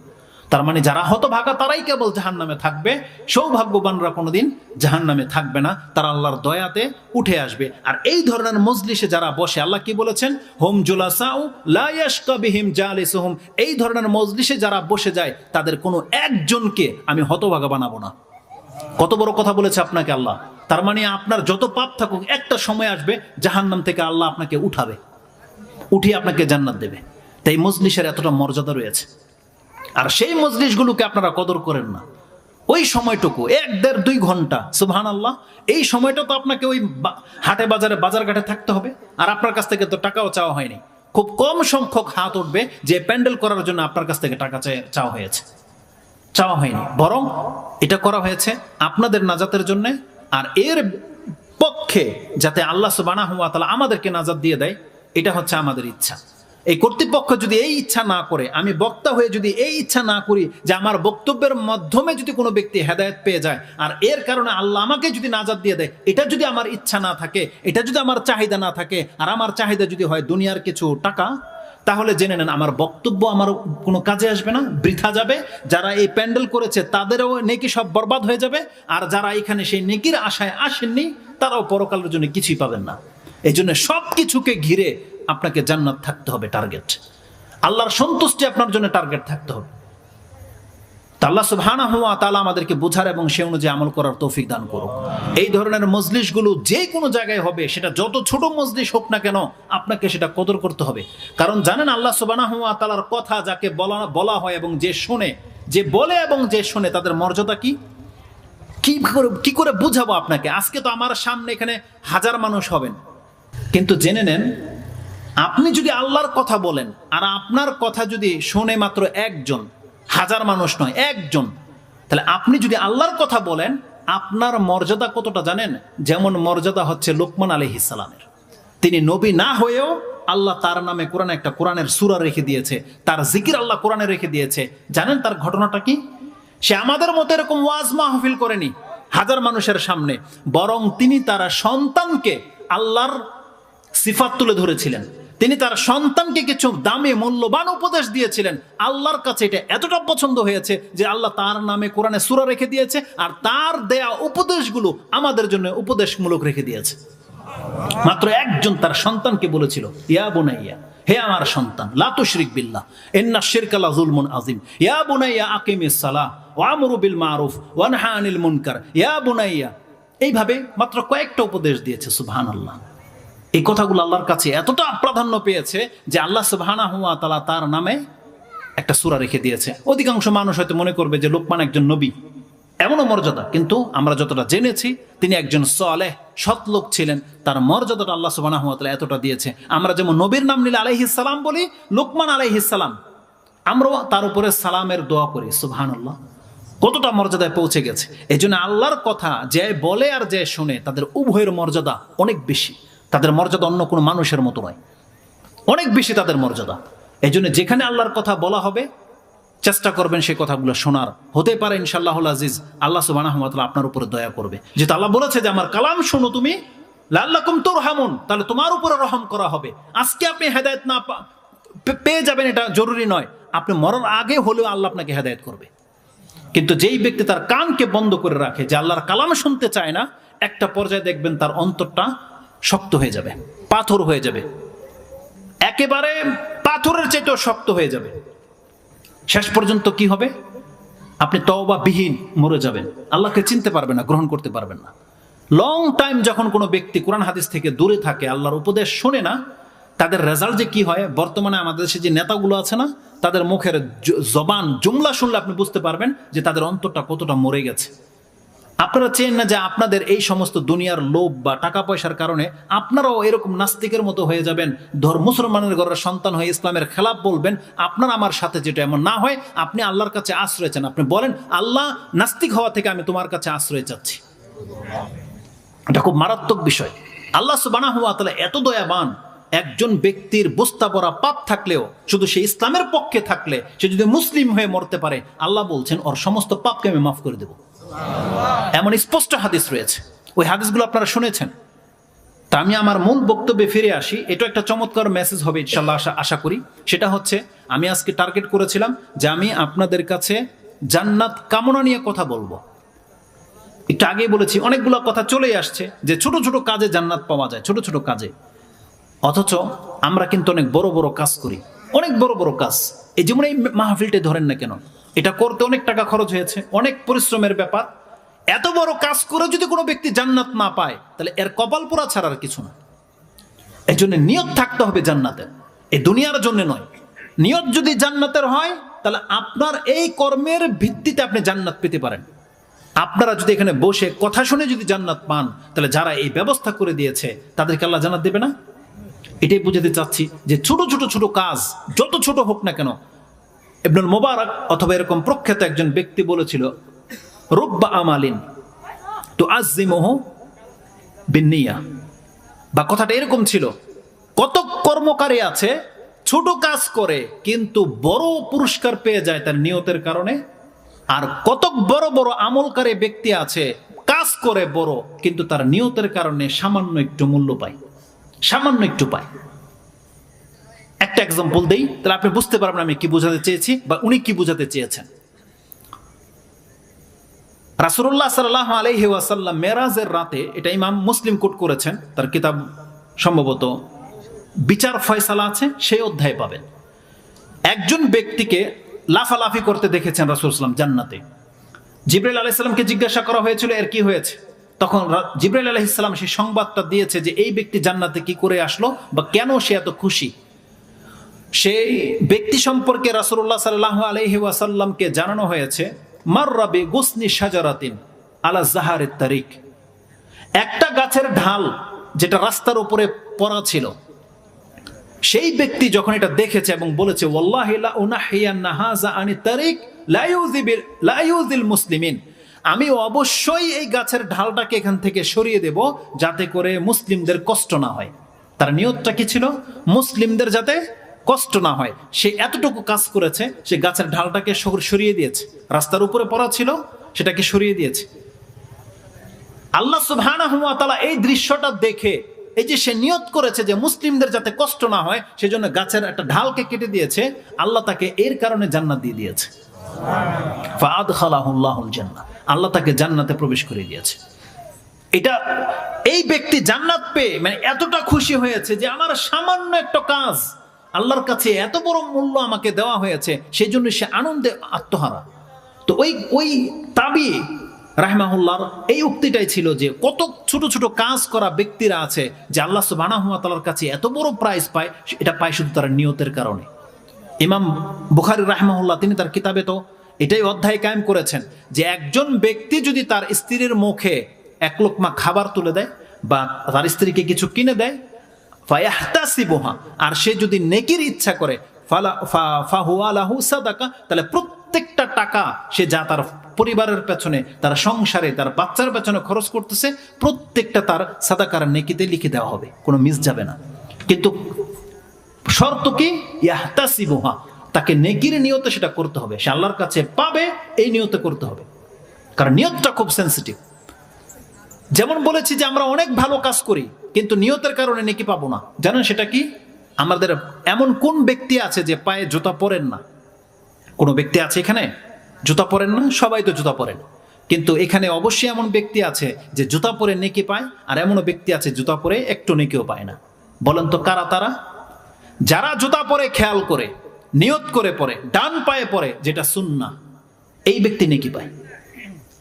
তার মানে যারা হতভাগা তারাই কেবল জাহান্নামে থাকবে, সৌভাগ্যবানরা কোনোদিন জাহান্নামে থাকবে না, তারা আল্লাহর দয়াতে উঠে আসবে। আর এই ধরনের মজলিসে যারা বসে, আল্লাহ কি বলেছেন, হুম জুলাসাউ লা ইয়াশকা বিহিম জালিসুহুম, এই ধরনের মজলিসে যারা বসে যায় তাদের কোনো একজনকে আমি হতভাগা বানাবো না। কত বড় কথা বলেছে আপনাকে আল্লাহ। তার মানে আপনার যত পাপ থাকুক, একটা সময় আসবে জাহান্নাম থেকে আল্লাহ আপনাকে উঠাবে, উঠিয়ে আপনাকে জান্নাত দেবে। তাই মজলিসের এতটা মর্যাদা রয়েছে। আর সেই মজলিসগুলোকে আপনারা কদর করেন না। ওই সময়টুকু 1, 1.5, 2 ঘন্টা, সুবহানাল্লাহ, এই সময়টা তো আপনাকে ওই হাটে বাজারে বাজারঘাটে থাকতে হবে, আর আপনার কাছ থেকে তো টাকাও চাওয়া হয়নি। খুব কম সংখ্যক হাত উঠবে যে প্যান্ডেল করার জন্য আপনার কাছ থেকে টাকা চাওয়া হয়েছে, চাওয়া হয়নি, বরং এটা করা হয়েছে আপনাদের নাজাতের জন্য। আর এর পক্ষে যাতে আল্লাহ সুবহানাহু ওয়া তাআলা আমাদেরকে নাজাত দিয়ে দেয়, এটা হচ্ছে আমাদের ইচ্ছা। এই কর্তৃপক্ষ যদি এই ইচ্ছা না করে, আমি বক্তা হয়ে যদি এই ইচ্ছা না করি যে আমার বক্তব্যের মাধ্যমে যদি কোনো ব্যক্তি হেদায়েত পেয়ে যায়, আর এর কারণে আল্লাহ আমাকে যদি নাজাত দিয়ে দেয়, এটা যদি আমার ইচ্ছা না থাকে, এটা যদি আমার চাহিদা না থাকে, আর আমার চাহিদা যদি হয় দুনিয়ার কিছু টাকা, তাহলে জেনে নেন আমার বক্তব্য আমার কোনো কাজে আসবে না, বৃথা যাবে। যারা এই প্যান্ডেল করেছে তাদেরও নেকি সব বরবাদ হয়ে যাবে, আর যারা এখানে সেই নেকির আশায় আসেননি তারাও পরকালের জন্য কিছুই পাবেন না। এই জন্য সব কিছুকে ঘিরে আপনাকে জান্নাত থাকতে হবে টার্গেট, আল্লাহর সন্তুষ্টি আপনার জন্য টার্গেট থাকতে হবে। আল্লাহ সুবহানাহু ওয়া তাআলা আমাদেরকে বোঝার এবং সে অনুযায়ী আমল করার তৌফিক দান করুক। এই ধরনের মজলিসগুলো যে কোনো জায়গায় হবে, সেটা যত ছোট মজলিস হোক না কেন, আপনাকে সেটা কদর করতে হবে। কারণ জানেন আল্লাহ সুবহানাহু ওয়া তাআলার কথা যাকে বলা হয় এবং যে শোনে, যে বলে এবং যে শোনে, তাদের মর্যাদা কি করে বুঝাবো আপনাকে? আজকে তো আমার সামনে এখানে 1000 মানুষ হবেন, কিন্তু জেনে নেন আপনি যদি আল্লাহর কথা বলেন আর আপনার কথা যদি শোনে মাত্র 1 জন, 1000 মানুষ নয়, 1 জন, তাহলে আপনি যদি আল্লাহর কথা বলেন, আপনার মর্যাদা কতটা জানেন? যেমন মর্যাদা হচ্ছে লোকমান আলাইহিস সালামের। তিনি নবী না হয়েও আল্লাহ তার নামে কোরআনে একটা কোরআনের সূরা রেখে দিয়েছে, তার জিকির আল্লাহ কোরআনে রেখে দিয়েছে। জানেন তার ঘটনাটা কি? সে আমাদের মতো এরকম ওয়াজ মাহফিল করেনি 1000 মানুষের সামনে, বরং তিনি তার সন্তানকে আল্লাহর সিফাত তুলে ধরেছিলেন। তিনি তার সন্তানকে কিছু দামি মূল্যবান উপদেশ দিয়েছিলেন। আল্লাহর কাছে এটা এতটা পছন্দ হয়েছে যে আল্লাহ তার নামে কোরআনে সূরা রেখে দিয়েছে, আর তার দেয়া উপদেশগুলো আমাদের জন্য উপদেশমূলক রেখে দিয়েছে। মাত্র একজন তার সন্তানকে বলেছিল, ইয়া বুনাইয়া, হে আমার সন্তান, লা তুশরিক বিল্লাহ ইন্না শিরকা লাযুলমুন আযীম, ইয়া বুনাইয়া আকিমিস সালাহ ওয়া আমরু বিল মারুফ ওয়া নাহি আনিল মুনকার, ইয়া বুনাইয়া। এইভাবে মাত্র কয়েকটা উপদেশ দিয়েছে। সুবহানাল্লাহ। এই কথাগুলো আল্লাহর কাছে এতটা প্রাধান্য পেয়েছে যে আল্লাহ সুবহানাহু ওয়া তাআলা তার নামে একটা সূরা রেখে দিয়েছে। অধিকাংশ মানুষ হয়তো মনে করবে যে লোকমান একজন নবী, এমনও মর্যাদা, কিন্তু আমরা যতটা জেনেছি তিনি একজন সালেহ সৎ লোক ছিলেন। তার মর্যাদাটা আল্লাহ সুবহানাহু ওয়া তাআলা এতটা দিয়েছে। আমরা যেমন নবীর নাম নিলে আলাইহিস সালাম বলি, লোকমান আলাইহিস সালাম, আমরাও তার উপরে সালামের দোয়া করি। সুবহানাল্লাহ, কতটা মর্যাদায় পৌঁছে গেছে। এই জন্য আল্লাহর কথা যে বলে আর যে শুনে তাদের উভয়ের মর্যাদা অনেক বেশি। তাদের মর্যাদা অন্য কোনো মানুষের মতো নয়, অনেক বেশি তাদের মর্যাদা। এই জন্য যেখানে আল্লাহর কথা বলা হবে চেষ্টা করবেন সেই কথাগুলো শোনার। হতে পারে ইনশাআল্লাহুল আজিজ আল্লাহ সুবহানাহু ওয়া তাআলা আপনার উপরে দয়া করবে। যেহেতু আল্লাহ বলেছে যে আমার কালাম শোনো তুমি, লাআল্লাকুম তুরহামুন, তাহলে তোমার উপরে রহম করা হবে। আজকে আপনি হেদায়েত না পেয়ে যাবেন এটা জরুরি নয়, আপনি মরার আগে হলেও আল্লাহ আপনাকে হেদায়েত করবে। কিন্তু যেই ব্যক্তি তার কানকে বন্ধ করে রাখে, যে আল্লাহর কালাম শুনতে চায় না, একটা পর্যায়ে দেখবেন তার অন্তরটা শক্ত হয়ে যাবে, পাথর হয়ে যাবে, একেবারে পাথরের চাইতেও শক্ত হয়ে যাবে। শেষ পর্যন্ত কি হবে? আপনি তওবা বিহীন মরে যাবেন, আল্লাহকে চিনতে পারবেন না, গ্রহণ করতে পারবেন না। লং টাইম যখন কোনো ব্যক্তি কোরআন হাদিস থেকে দূরে থাকে, আল্লাহর উপদেশ শোনে না, তাদের রেজাল্ট যে কি হয়, বর্তমানে আমাদের দেশে যে নেতাগুলো আছে না, তাদের মুখের জবান জুমলা শুনলে আপনি বুঝতে পারবেন যে তাদের অন্তরটা কতটা মরে গেছে। আপনারা চেন না যে আপনাদের এই সমস্ত দুনিয়ার লোভ বা টাকা পয়সার কারণে আপনারাও এরকম নাস্তিকের মতো হয়ে যাবেন, মুসলমানের ঘরের সন্তান হয়ে ইসলামের খেলাফ বলবেন। আপনার আমার সাথে যেটা এমন না হয়, আপনি আল্লাহর কাছে আশ্রয় চান, আপনি বলেন আল্লাহ, নাস্তিক হওয়া থেকে আমি তোমার কাছে আশ্রয় চাচ্ছি। এটা খুব মারাত্মক বিষয়। আল্লাহ সুবহানাহু ওয়া তাআলা এত দয়াবান, একজন ব্যক্তির বস্তা ভরা পাপ থাকলেও, শুধু সে ইসলামের পক্ষে থাকলে, সে যদি মুসলিম হয়ে মরতে পারে, আল্লাহ বলছেন ওর সমস্ত পাপকে আমি মাফ করে দেব। এমন স্পষ্ট হাদিস রয়েছে, ওই হাদিসগুলো আপনারা শুনেছেন। তা আমি আমার মূল বক্তব্যে ফিরে আসি। এটা একটা চমৎকার মেসেজ হবে ইনশাআল্লাহ, আশা করি। সেটা হচ্ছে, আমি আজকে টার্গেট করেছিলাম যে আমি আপনাদের কাছে জান্নাত কামনা নিয়ে কথা বলবো। একটু আগেই বলেছি, অনেকগুলো কথা চলেই আসছে যে ছোট ছোট কাজে জান্নাত পাওয়া যায়, ছোট ছোট কাজে। অথচ আমরা কিন্তু অনেক বড় বড় কাজ করি, অনেক বড় বড় কাজ। এই যেমন এই মাহফিলটা ধরেন না কেন, এটা করতে অনেক টাকা খরচ হয়েছে, অনেক পরিশ্রমের ব্যাপার। এত বড় কাজ করে যদি কোনো ব্যক্তি জান্নাত না পায়, তাহলে এর কপাল পোড়া ছাড়া আর কিছু না। এই জন্য নিয়ত থাকতে হবে জান্নাতের, এই দুনিয়ার জন্য নয়। নিয়ত যদি জান্নাতের হয়, তাহলে আপনার এই কর্মের ভিত্তিতে আপনি জান্নাত পেতে পারেন। আপনারা যদি এখানে বসে কথা শুনে যদি জান্নাত পান, তাহলে যারা এই ব্যবস্থা করে দিয়েছে তাদেরকে আল্লাহ জান্নাত দেবে না? এটাই বুঝাতে চাচ্ছি যে ছোট ছোট ছোট কাজ যত ছোট হোক না কেন, ইবনুল মুবারক অথবা এরকম প্রখ্যাত একজন ব্যক্তি বলেছিল, রুব্বা আমালিন তুআজ্জিমুহু বিন্নিয়া, বা কথাটা এরকম ছিল, কত কর্মকারী আছে ছোট কাজ করে কিন্তু বড় পুরস্কার পেয়ে যায় তার নিয়তের কারণে, আর কত বড় বড় আমলকারী ব্যক্তি আছে কাজ করে বড় কিন্তু তার নিয়তের কারণে সামান্য একটু মূল্য পায়, সামান্য একটু পায়। একটা এক্সাম্পল দেই, তাহলে আপনি বুঝতে পারবেন আমি কি বোঝাতে চেয়েছি বা উনি কি বোঝাতে চেয়েছেন। রাসূলুল্লাহ সাল্লাল্লাহু আলাইহি ওয়াসাল্লাম মেরাজের রাতে, এটা ইমাম মুসলিম কোট করেছেন, তার কিতাব সম্ভবত বিচার ফয়সালা আছে, সেই অধ্যায় পাবেন। একজন ব্যক্তিকে লাফালাফি করতে দেখেছেন রাসূল সাল্লাল্লাহু আলাইহি ওয়াসাল্লাম জান্নাতে। জিবরাইল আলাইহিস সালামকে জিজ্ঞাসা করা হয়েছিল এর কি হয়েছে। তখন জিবরাইল আলাইহিস সালাম সেই সংবাদটা দিয়েছে যে এই ব্যক্তি জান্নাতে কি করে আসলো বা কেন সে এত খুশি। সেই ব্যক্তি সম্পর্কে রাসূলুল্লাহ সাল্লাল্লাহু আলাইহি ওয়াসাল্লামকে জানানো হয়েছে, মাররা বিগুসনি শাজারাতিন আলা যাহারিত তারিক, একটা গাছের ঢাল যেটা রাস্তার উপরে পড়া ছিল, সেই ব্যক্তি যখন এটা দেখেছে এবং বলেছে, ওয়াল্লাহি লা উনাহিয়ান্না হাযা আনিত তারিক লা ইউযিল মুসলিমিন, আমি অবশ্যই এই গাছের ঢালটাকে এখান থেকে সরিয়ে দেব যাতে করে মুসলিমদের কষ্ট না হয়। তার নিয়তটা কি ছিল? মুসলিমদের যাতে কষ্ট না হয়। সে এতটুকু কাজ করেছে, সে গাছের ঢালটাকে সরিয়ে দিয়েছে, রাস্তার উপরে পড়া ছিল সেটাকে সরিয়ে দিয়েছে। আল্লাহ সুবহানাহু ওয়া তাআলা এই দৃশ্যটা দেখে এই যে সে নিয়ত করেছে যে মুসলিমদের যাতে কষ্ট না হয় সেজন্য গাছের একটা ঢালকে কেটে দিয়েছে, আল্লাহ তাকে এর কারণে জান্নাত দিয়ে দিয়েছে। ফাআদখালাহুল্লাহুল জান্নাহ, আল্লাহ তাকে জান্নাতে প্রবেশ করে দিয়েছে। এটা এই ব্যক্তি জান্নাত পেয়ে মানে এতটা খুশি হয়েছে যে আমার সামান্য একটা কাজ আল্লাহর কাছে এত বড় মূল্য আমাকে দেওয়া হয়েছে, সেই জন্য সে আনন্দে আত্মহারা। তো ওই তাবি রাহমাহুল্লাহর এই উক্তিটাই ছিল যে কত ছোট ছোট কাজ করা ব্যক্তিরা আছে যে আল্লাহ সুবহানাহু ওয়া তাআলার কাছে এত বড় প্রাইজ পায়, এটা পায় শুধু তার নিয়তের কারণে। ইমাম বুখারী রাহমাহুল্লাহ তিনি তার কিতাবে তো এটাই অধ্যায় কায়েম করেছেন যে একজন ব্যক্তি যদি তার স্ত্রীর মুখে এক লোকমা খাবার তুলে দেয় বা তার স্ত্রীকে কিছু কিনে দেয়, ফায়াহতাসিবুহা, আর সে যদি নেকির ইচ্ছা করে, ফাহুয়া লাহু সাদাকা, তাহলে প্রত্যেকটা টাকা সে যা তার পরিবারের পেছনে, তার সংসারে, তার বাচ্চার পেছনে খরচ করতেছে, প্রত্যেকটা তার সাদাকার নেকিতে লিখে দেওয়া হবে, কোনো মিস যাবে না। কিন্তু শর্ত কি? ইয়াহতাসিবুহা, তাকে নেকির নিয়তে সেটা করতে হবে, সে আল্লাহর কাছে পাবে এই নিয়তে করতে হবে, কারণ নিয়তটা খুব সেন্সিটিভ। যেমন বলেছি যে আমরা অনেক ভালো কাজ করি কিন্তু নিয়তের কারণে নেকি পাবো না, জানেন সেটা কি? আমাদের এমন কোন ব্যক্তি আছে যে পায়ে জুতা পরেন না? কোনো ব্যক্তি আছে এখানে জুতা পরেন না? সবাই তো জুতা পরেন, কিন্তু এখানে অবশ্যই এমন ব্যক্তি আছে যে জুতা পরে নেকি পায়, আর এমনও ব্যক্তি আছে জুতা পরে একটু নেকিও পায় না। বলেন তো কারা তারা? যারা জুতা পরে খেয়াল করে নিয়ত করে পরে, ডান পায়ে পরে, যেটা সুন্নাহ, এই ব্যক্তি নেকি পায়।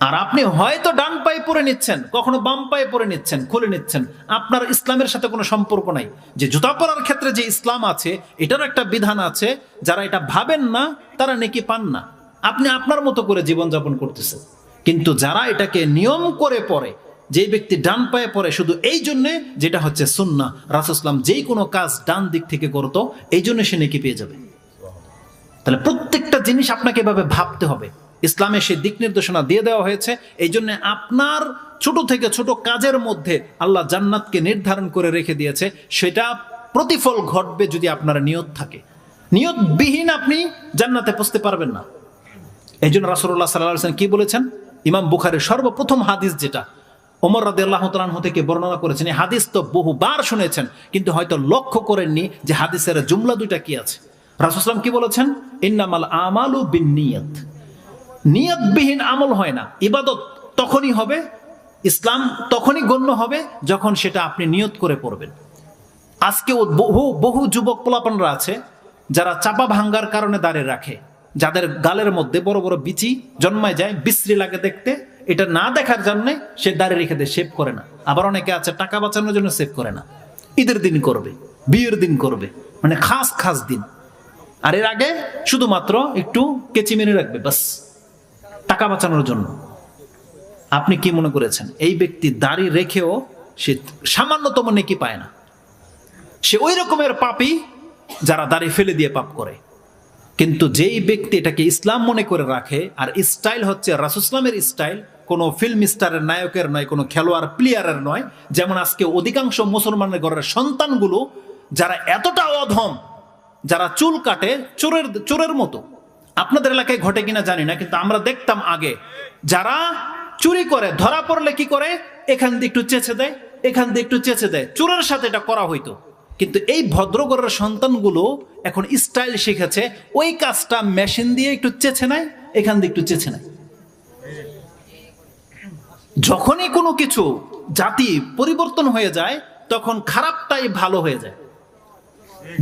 আর আপনি হয়তো ডান পায়ে পরে নিচ্ছেন, কখনো বাম পায়ে পরে নিচ্ছেন, খুলে নিচ্ছেন, আপনার ইসলামের সাথে কোনো সম্পর্ক নাই। যে জুতা পরার ক্ষেত্রে যে ইসলাম আছে এটার একটা বিধান আছে, যারা এটা ভাবেন না তারা নেকি পান না। আপনি আপনার মতো করে জীবনযাপন করতেছেন, কিন্তু যারা এটাকে নিয়ম করে পড়ে, যে ব্যক্তি ডান পায়ে পড়ে শুধু এই জন্যে, যেটা হচ্ছে সুন্নাহ, রাসূলুল্লাহ সাল্লাল্লাহু আলাইহি ওয়াসাল্লাম যেই কোনো কাজ ডান দিক থেকে করতো, এই জন্য সে নেকি পেয়ে যাবে। তাহলে প্রত্যেকটা জিনিস আপনাকে এভাবে ভাবতে হবে। ইসলামে সেই দিক নির্দেশনা দিয়ে দেওয়া হয়েছে, এই জন্য আপনার ছোট থেকে ছোট কাজের মধ্যে আল্লাহ জান্নাতকে নির্ধারণ করে রেখে দিয়েছে। সেটা প্রতিফল ঘটবে যদি আপনার নিয়ত থাকে। নিয়তবিহীন আপনি জান্নাতে পৌঁছতে পারবেন না। এই জন্য রাসূলুল্লাহ সাল্লাল্লাহু আলাইহি ওয়াসাল্লাম কি বলেছেন? ইমাম বুখারীর সর্বপ্রথম হাদিস, যেটা ওমর রাদিয়াল্লাহু তাআলা আনহু থেকে বর্ণনা করেছেন, এই হাদিস তো বহুবার শুনেছেন কিন্তু হয়তো লক্ষ্য করেননি যে হাদিসের জুমলা দুইটা কি আছে। রাসূল সাল্লাল্লাহু আলাইহি ওয়াসাল্লাম কি বলেছেন? ইন্নামাল আমালু বিন্নিয়াত, নিয়তবিহীন আমল হয় না। ইবাদত তখনই হবে, ইসলাম তখনই গণ্য হবে যখন সেটা আপনি নিয়ত করে পড়বেন। আজকে বহু যুবক পোলাপানরা আছে যারা চাপা ভাঙ্গার কারণে দাঁড়িয়ে রাখে, যাদের গালের মধ্যে বড় বড় বিচি জন্মায় যায়, বিশ্রী লাগে দেখতে, এটা না দেখার জন্য সে দাঁড়িয়ে রেখে দেয়, সেভ করে না। আবার অনেকে আছে টাকা বাঁচানোর জন্য সেভ করে না, ঈদের দিন করবে, বিয়ের দিন করবে, মানে খাস খাস দিন, আর এর আগে শুধুমাত্র একটু কেচি মেরে রাখবে, বাস টাকা বাঁচানোর জন্য। আপনি কি মনে করেছেন এই ব্যক্তি দাড়ি রেখেও সে সামান্যতম নেকি পায় না? সে ওই রকমের পাপী যারা দাড়ি ফেলে দিয়ে পাপ করে। কিন্তু যেই ব্যক্তি এটাকে ইসলাম মনে করে রাখে, আর স্টাইল হচ্ছে রাসূল ইসলামের স্টাইল, কোনো ফিল্ম স্টারের নায়কের নয়, কোনো খেলোয়াড় প্লেয়ারের নয়। যেমন আজকে অধিকাংশ মুসলমানের ঘরের সন্তানগুলো যারা এতটা অধম, যারা চুল কাটে চোরের মতো। আপনাদের এলাকায় ঘটে কিনা জানি না, কিন্তু আমরা দেখতাম আগে যারা চুরি করে ধরা পড়লে কি করে, এখান দিয়ে একটু চেঁচে দেয়, এখান দিয়ে একটু চেঁচে দেয়, চোরের সাথে এটা করা হইতো। কিন্তু এই ভদ্রঘরের সন্তানগুলো এখন স্টাইল শিখেছে, ওই কাজটা মেশিন দিয়ে একটু চেঁচে নেয়, এখান দিয়ে একটু চেঁচে নেয়। যখনই কোনো কিছু জাতি পরিবর্তন হয়ে যায় তখন খারাপটাই ভালো হয়ে যায়।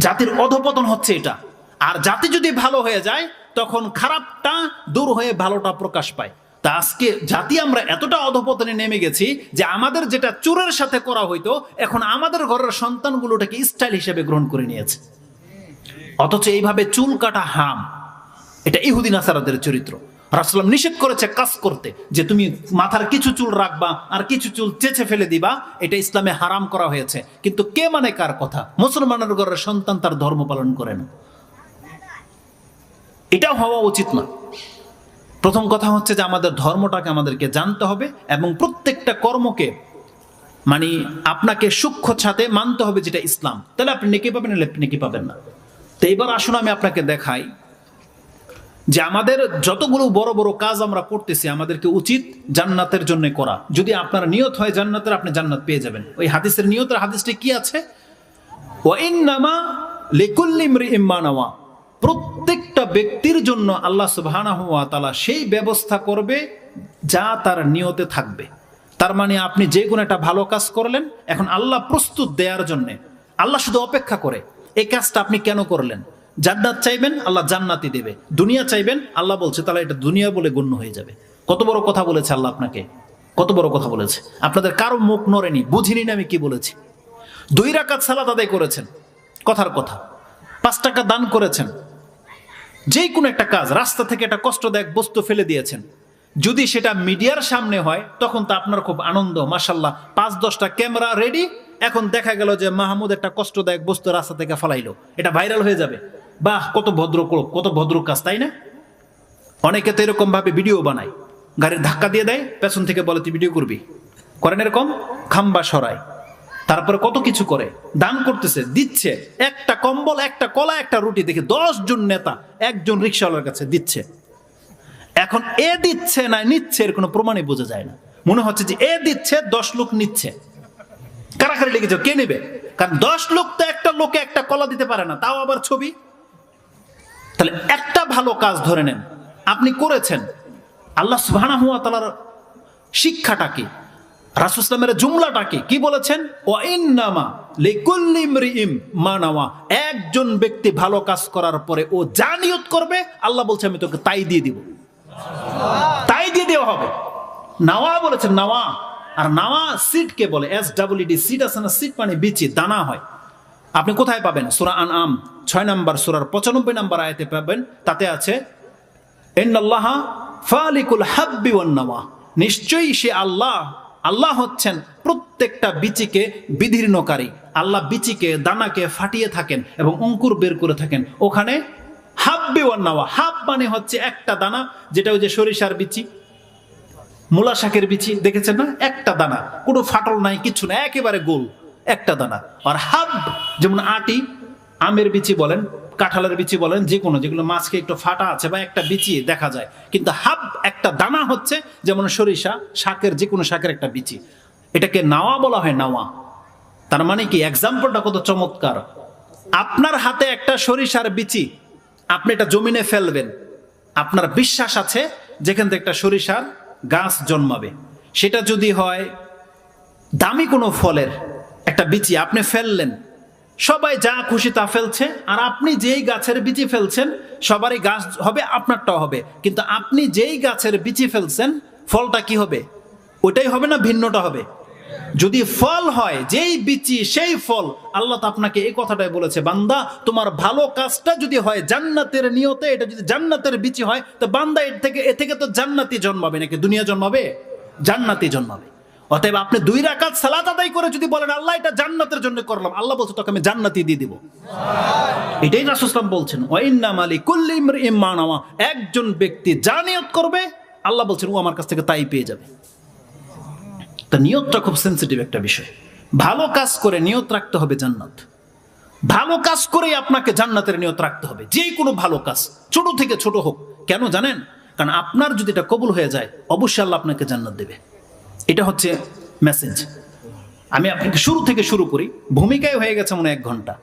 জাতির অধপতন হচ্ছে এটা। আর জাতি যদি ভালো হয়ে যায় তখন খারাপটা দূর হয়ে ভালোটা প্রকাশ পায়। তা আজকে জাতি আমরা এতটা অধপতনে নেমে গেছি যে আমাদের যেটা চোরের সাথে করা হইতো, এখন আমাদের ঘরের সন্তানগুলোটাকে স্টাইল হিসেবে গ্রহণ করে নিয়েছে। অথচ এইভাবে চুল কাটা হারাম, এটা ইহুদি নাসারাদের চরিত্র। রাসূলুল্লাহ নিষেধ করেছে কাজ করতে, যে তুমি মাথার কিছু চুল রাখবা আর কিছু চুল চেঁচে ফেলে দিবা, এটা ইসলামে হারাম করা হয়েছে। কিন্তু কে মানে কার কথা? মুসলমানের ঘরের সন্তান তার ধর্ম পালন করে না, এটা হওয়া উচিত না। প্রথম কথা হচ্ছে যে আমাদের ধর্মটাকে আমাদেরকে জানতে হবে এবং প্রত্যেকটা কর্মকে মানে আপনাকে সূক্ষ্ম সাথে মানতে হবে যেটা ইসলাম, তাহলে আপনি নেকি পাবেন, নাহলে নেকি পাবেন না। তো এবার আসুন আমি আপনাকে দেখাই যে আমাদের যতগুলো বড় বড় কাজ আমরা করতেছি আমাদেরকে উচিত জান্নাতের জন্য করা। যদি আপনার নিয়ত হয় জান্নাতের, আপনি জান্নাত পেয়ে যাবেন। ওই হাদিসের নিয়তের হাদিসটি কি আছে? ওয়া ইন্নামা লিকুল্লি ইমরিইম মা নাওয়া, প্রত্যেকটা ব্যক্তির জন্য আল্লাহ সুবহানাহু ওয়া তাআলা সেই ব্যবস্থা করবে যা তার নিয়তে থাকবে। তার মানে আপনি যে কোনো একটা ভালো কাজ করলেন, এখন আল্লাহ প্রস্তুত দেওয়ার জন্য, আল্লাহ শুধু অপেক্ষা করে এই কাজটা আপনি কেন করলেন। জান্নাত চাইবেন, আল্লাহ জান্নাতই দেবে। দুনিয়া চাইবেন, আল্লাহ বলছে তাহলে এটা দুনিয়া বলে গণ্য হয়ে যাবে। কত বড় কথা বলেছে আল্লাহ আপনাকে, কত বড় কথা বলেছে। আপনাদের কারো মুখ নড়েনি, বুঝিনি না আমি কি বলেছি। 2 রাকাত সালাত আদায় করেছেন, কথার কথা। 5 টাকা দান করেছেন, যে কোনো একটা কাজ, রাস্তা থেকে একটা কষ্টদায়ক বস্তু ফেলে দিয়েছেন। যদি সেটা মিডিয়ার সামনে হয় তখন তো আপনার খুব আনন্দ, মাশাল্লাহ 5-10টা ক্যামেরা রেডি। এখন দেখা গেল যে মাহমুদ একটা কষ্টদায়ক বস্তু রাস্তা থেকে ফেলাইলো, এটা ভাইরাল হয়ে যাবে। বাহ, কত ভদ্র, কত ভদ্র কাজ, তাই না? অনেকে তো এরকম ভাবে ভিডিও বানায়, গাড়ির ধাক্কা দিয়ে দেয়, পেছন থেকে বলে তুই ভিডিও করবি, করেন এরকম, খাম্বা সরায়, তারপরে কত কিছু করে। দান করতেছে, দিচ্ছে, একটা কম্বল, একটা কলা, একটা রুটি, দেখে 10 জন নেতা একজন রিক্সাওয়ালার কাছে দিচ্ছে। এখন এ দিচ্ছে না নিচ্ছে এর কোনো প্রমাণই বোঝা যায় না। মনে হচ্ছে যে এ দিচ্ছে, 10 লোক নিচ্ছে। কারাকারি লেগেছে, কে নেবে? কারণ 10 লোক তো একটা লোকে একটা কলা দিতে পারে না, তাও আবার ছবি। তাহলে একটা ভালো কাজ ধরে নেন আপনি করেছেন, আল্লাহ সুবহানাহু ওয়া তাআলার শিক্ষাটা কি, রাসূল সাল্লাল্লাহু আলাইহি ওয়াসাল্লামের জুমলাটা কি বলেছেন? ওয়া ইন্নামা লিকুল্লি ইমরিইম মা নাওয়া, একজন ব্যক্তি ভালো কাজ করার পরে ও যা নিয়ত করবে আল্লাহ বলছে আমি তোকে তাই দিয়ে দিব, তাই দিয়ে দেওয়া হবে। নাওয়া বলেছেন, নাওয়া। আর নাওয়া সিডকে বলে, SWD, সিড আছে না, সিড মানে বিচি, দানা হয়। আপনি কোথায় পাবেন? সূরা আনআম 6 নম্বর সূরার 95 নম্বর আয়াতে পাবেন। তাতে আছে ইন্নাল্লাহা ফালিকুল হাব্বি ওয়ান নাওয়া, নিশ্চয়ই সে আল্লাহ হচ্ছেন প্রত্যেকটা বিচিকে বিদীর্ণকারী। আল্লাহ বিচিকে, দানাকে ফাটিয়ে থাকেন এবং অঙ্কুর বের করে থাকেন। ওখানে হাব্বি ওয়ান নাওয়া, হাব মানে হচ্ছে একটা দানা, যেটা ওই যে সরিষার বিচি, মূলা শাকের বিচি দেখেছেন না, একটা দানা, কোনো ফাটল নাই, কিছু না, একেবারে গোল একটা দানা। আর হাব যেমন আটি, আমের বিচি বলেন, কাঁঠালের বিচি বলেন, যে কোনো যেগুলো মাছকে একটু ফাটা আছে বা একটা বিচি দেখা যায়, কিন্তু হাব একটা দানা হচ্ছে যেমন সরিষা শাকের, যে কোনো শাকের একটা বিচি, এটাকে নাওয়া বলা হয়, নাওয়া। তার মানে কি, এক্সাম্পলটা কত চমৎকার। আপনার হাতে একটা সরিষার বিচি, আপনি এটা জমিনে ফেলবেন, আপনার বিশ্বাস আছে যেখান থেকে একটা সরিষার গাছ জন্মাবে। সেটা যদি হয় দামি কোনো ফলের একটা বিচি আপনি ফেললেন, সবাই যা খুশি তা ফেলছে, আর আপনি যেই গাছের বিচি ফেলছেন সবারই গাছ হবে, আপনারটাও হবে, কিন্তু আপনি যেই গাছের বিচি ফেলছেন ফলটা কি হবে? ওইটাই হবে না ভিন্নটা হবে? যদি ফল হয় যেই বিচি সেই ফল, আল্লাহ তো আপনাকে এই কথাটাই বলেছে, বান্দা তোমার ভালো কাজটা যদি হয় জান্নাতের নিয়তে, এটা যদি জান্নাতের বিচি হয়, তো বান্দা এ থেকে তো জান্নাতি জন্মাবে, নাকি দুনিয়া জন্মাবে? জান্নাতি জন্মাবে। অতএব আপনি 2 রাকাত সালাত আদায় করে যদি বলেন আল্লাহ এটা জান্নাতের জন্য করলাম, আল্লাহ বলছে তোকে আমি জান্নাতি দিয়ে দিব। এটাই রাসূল সাল্লাল্লাহু আলাইহি ওয়াসাল্লাম বলছেন, ওয়া ইন্নামা লিকুল্লি ইমরিইম মা নাওয়া, একজন ব্যক্তি যা নিয়ত করবে আল্লাহ বলছেন ও আমার কাছ থেকে তাই পেয়ে যাবে। তা নিয়তটা খুব সেন্সিটিভ একটা বিষয়। ভালো কাজ করে নিয়ত রাখতে হবে জান্নাত, ভালো কাজ করেই আপনাকে জান্নাতের নিয়ত রাখতে হবে, যে কোনো ভালো কাজ, ছোট থেকে ছোট হোক। কেন জানেন? কারণ আপনার যদি এটা কবুল হয়ে যায় অবশ্যই আল্লাহ আপনাকে জান্নাত দেবে। এটা হচ্ছে মেসেজ। আমি আপনাকে শুরু থেকে শুরু করি, ভূমিকায় হয়ে গেছে মনে 1 ঘন্টা।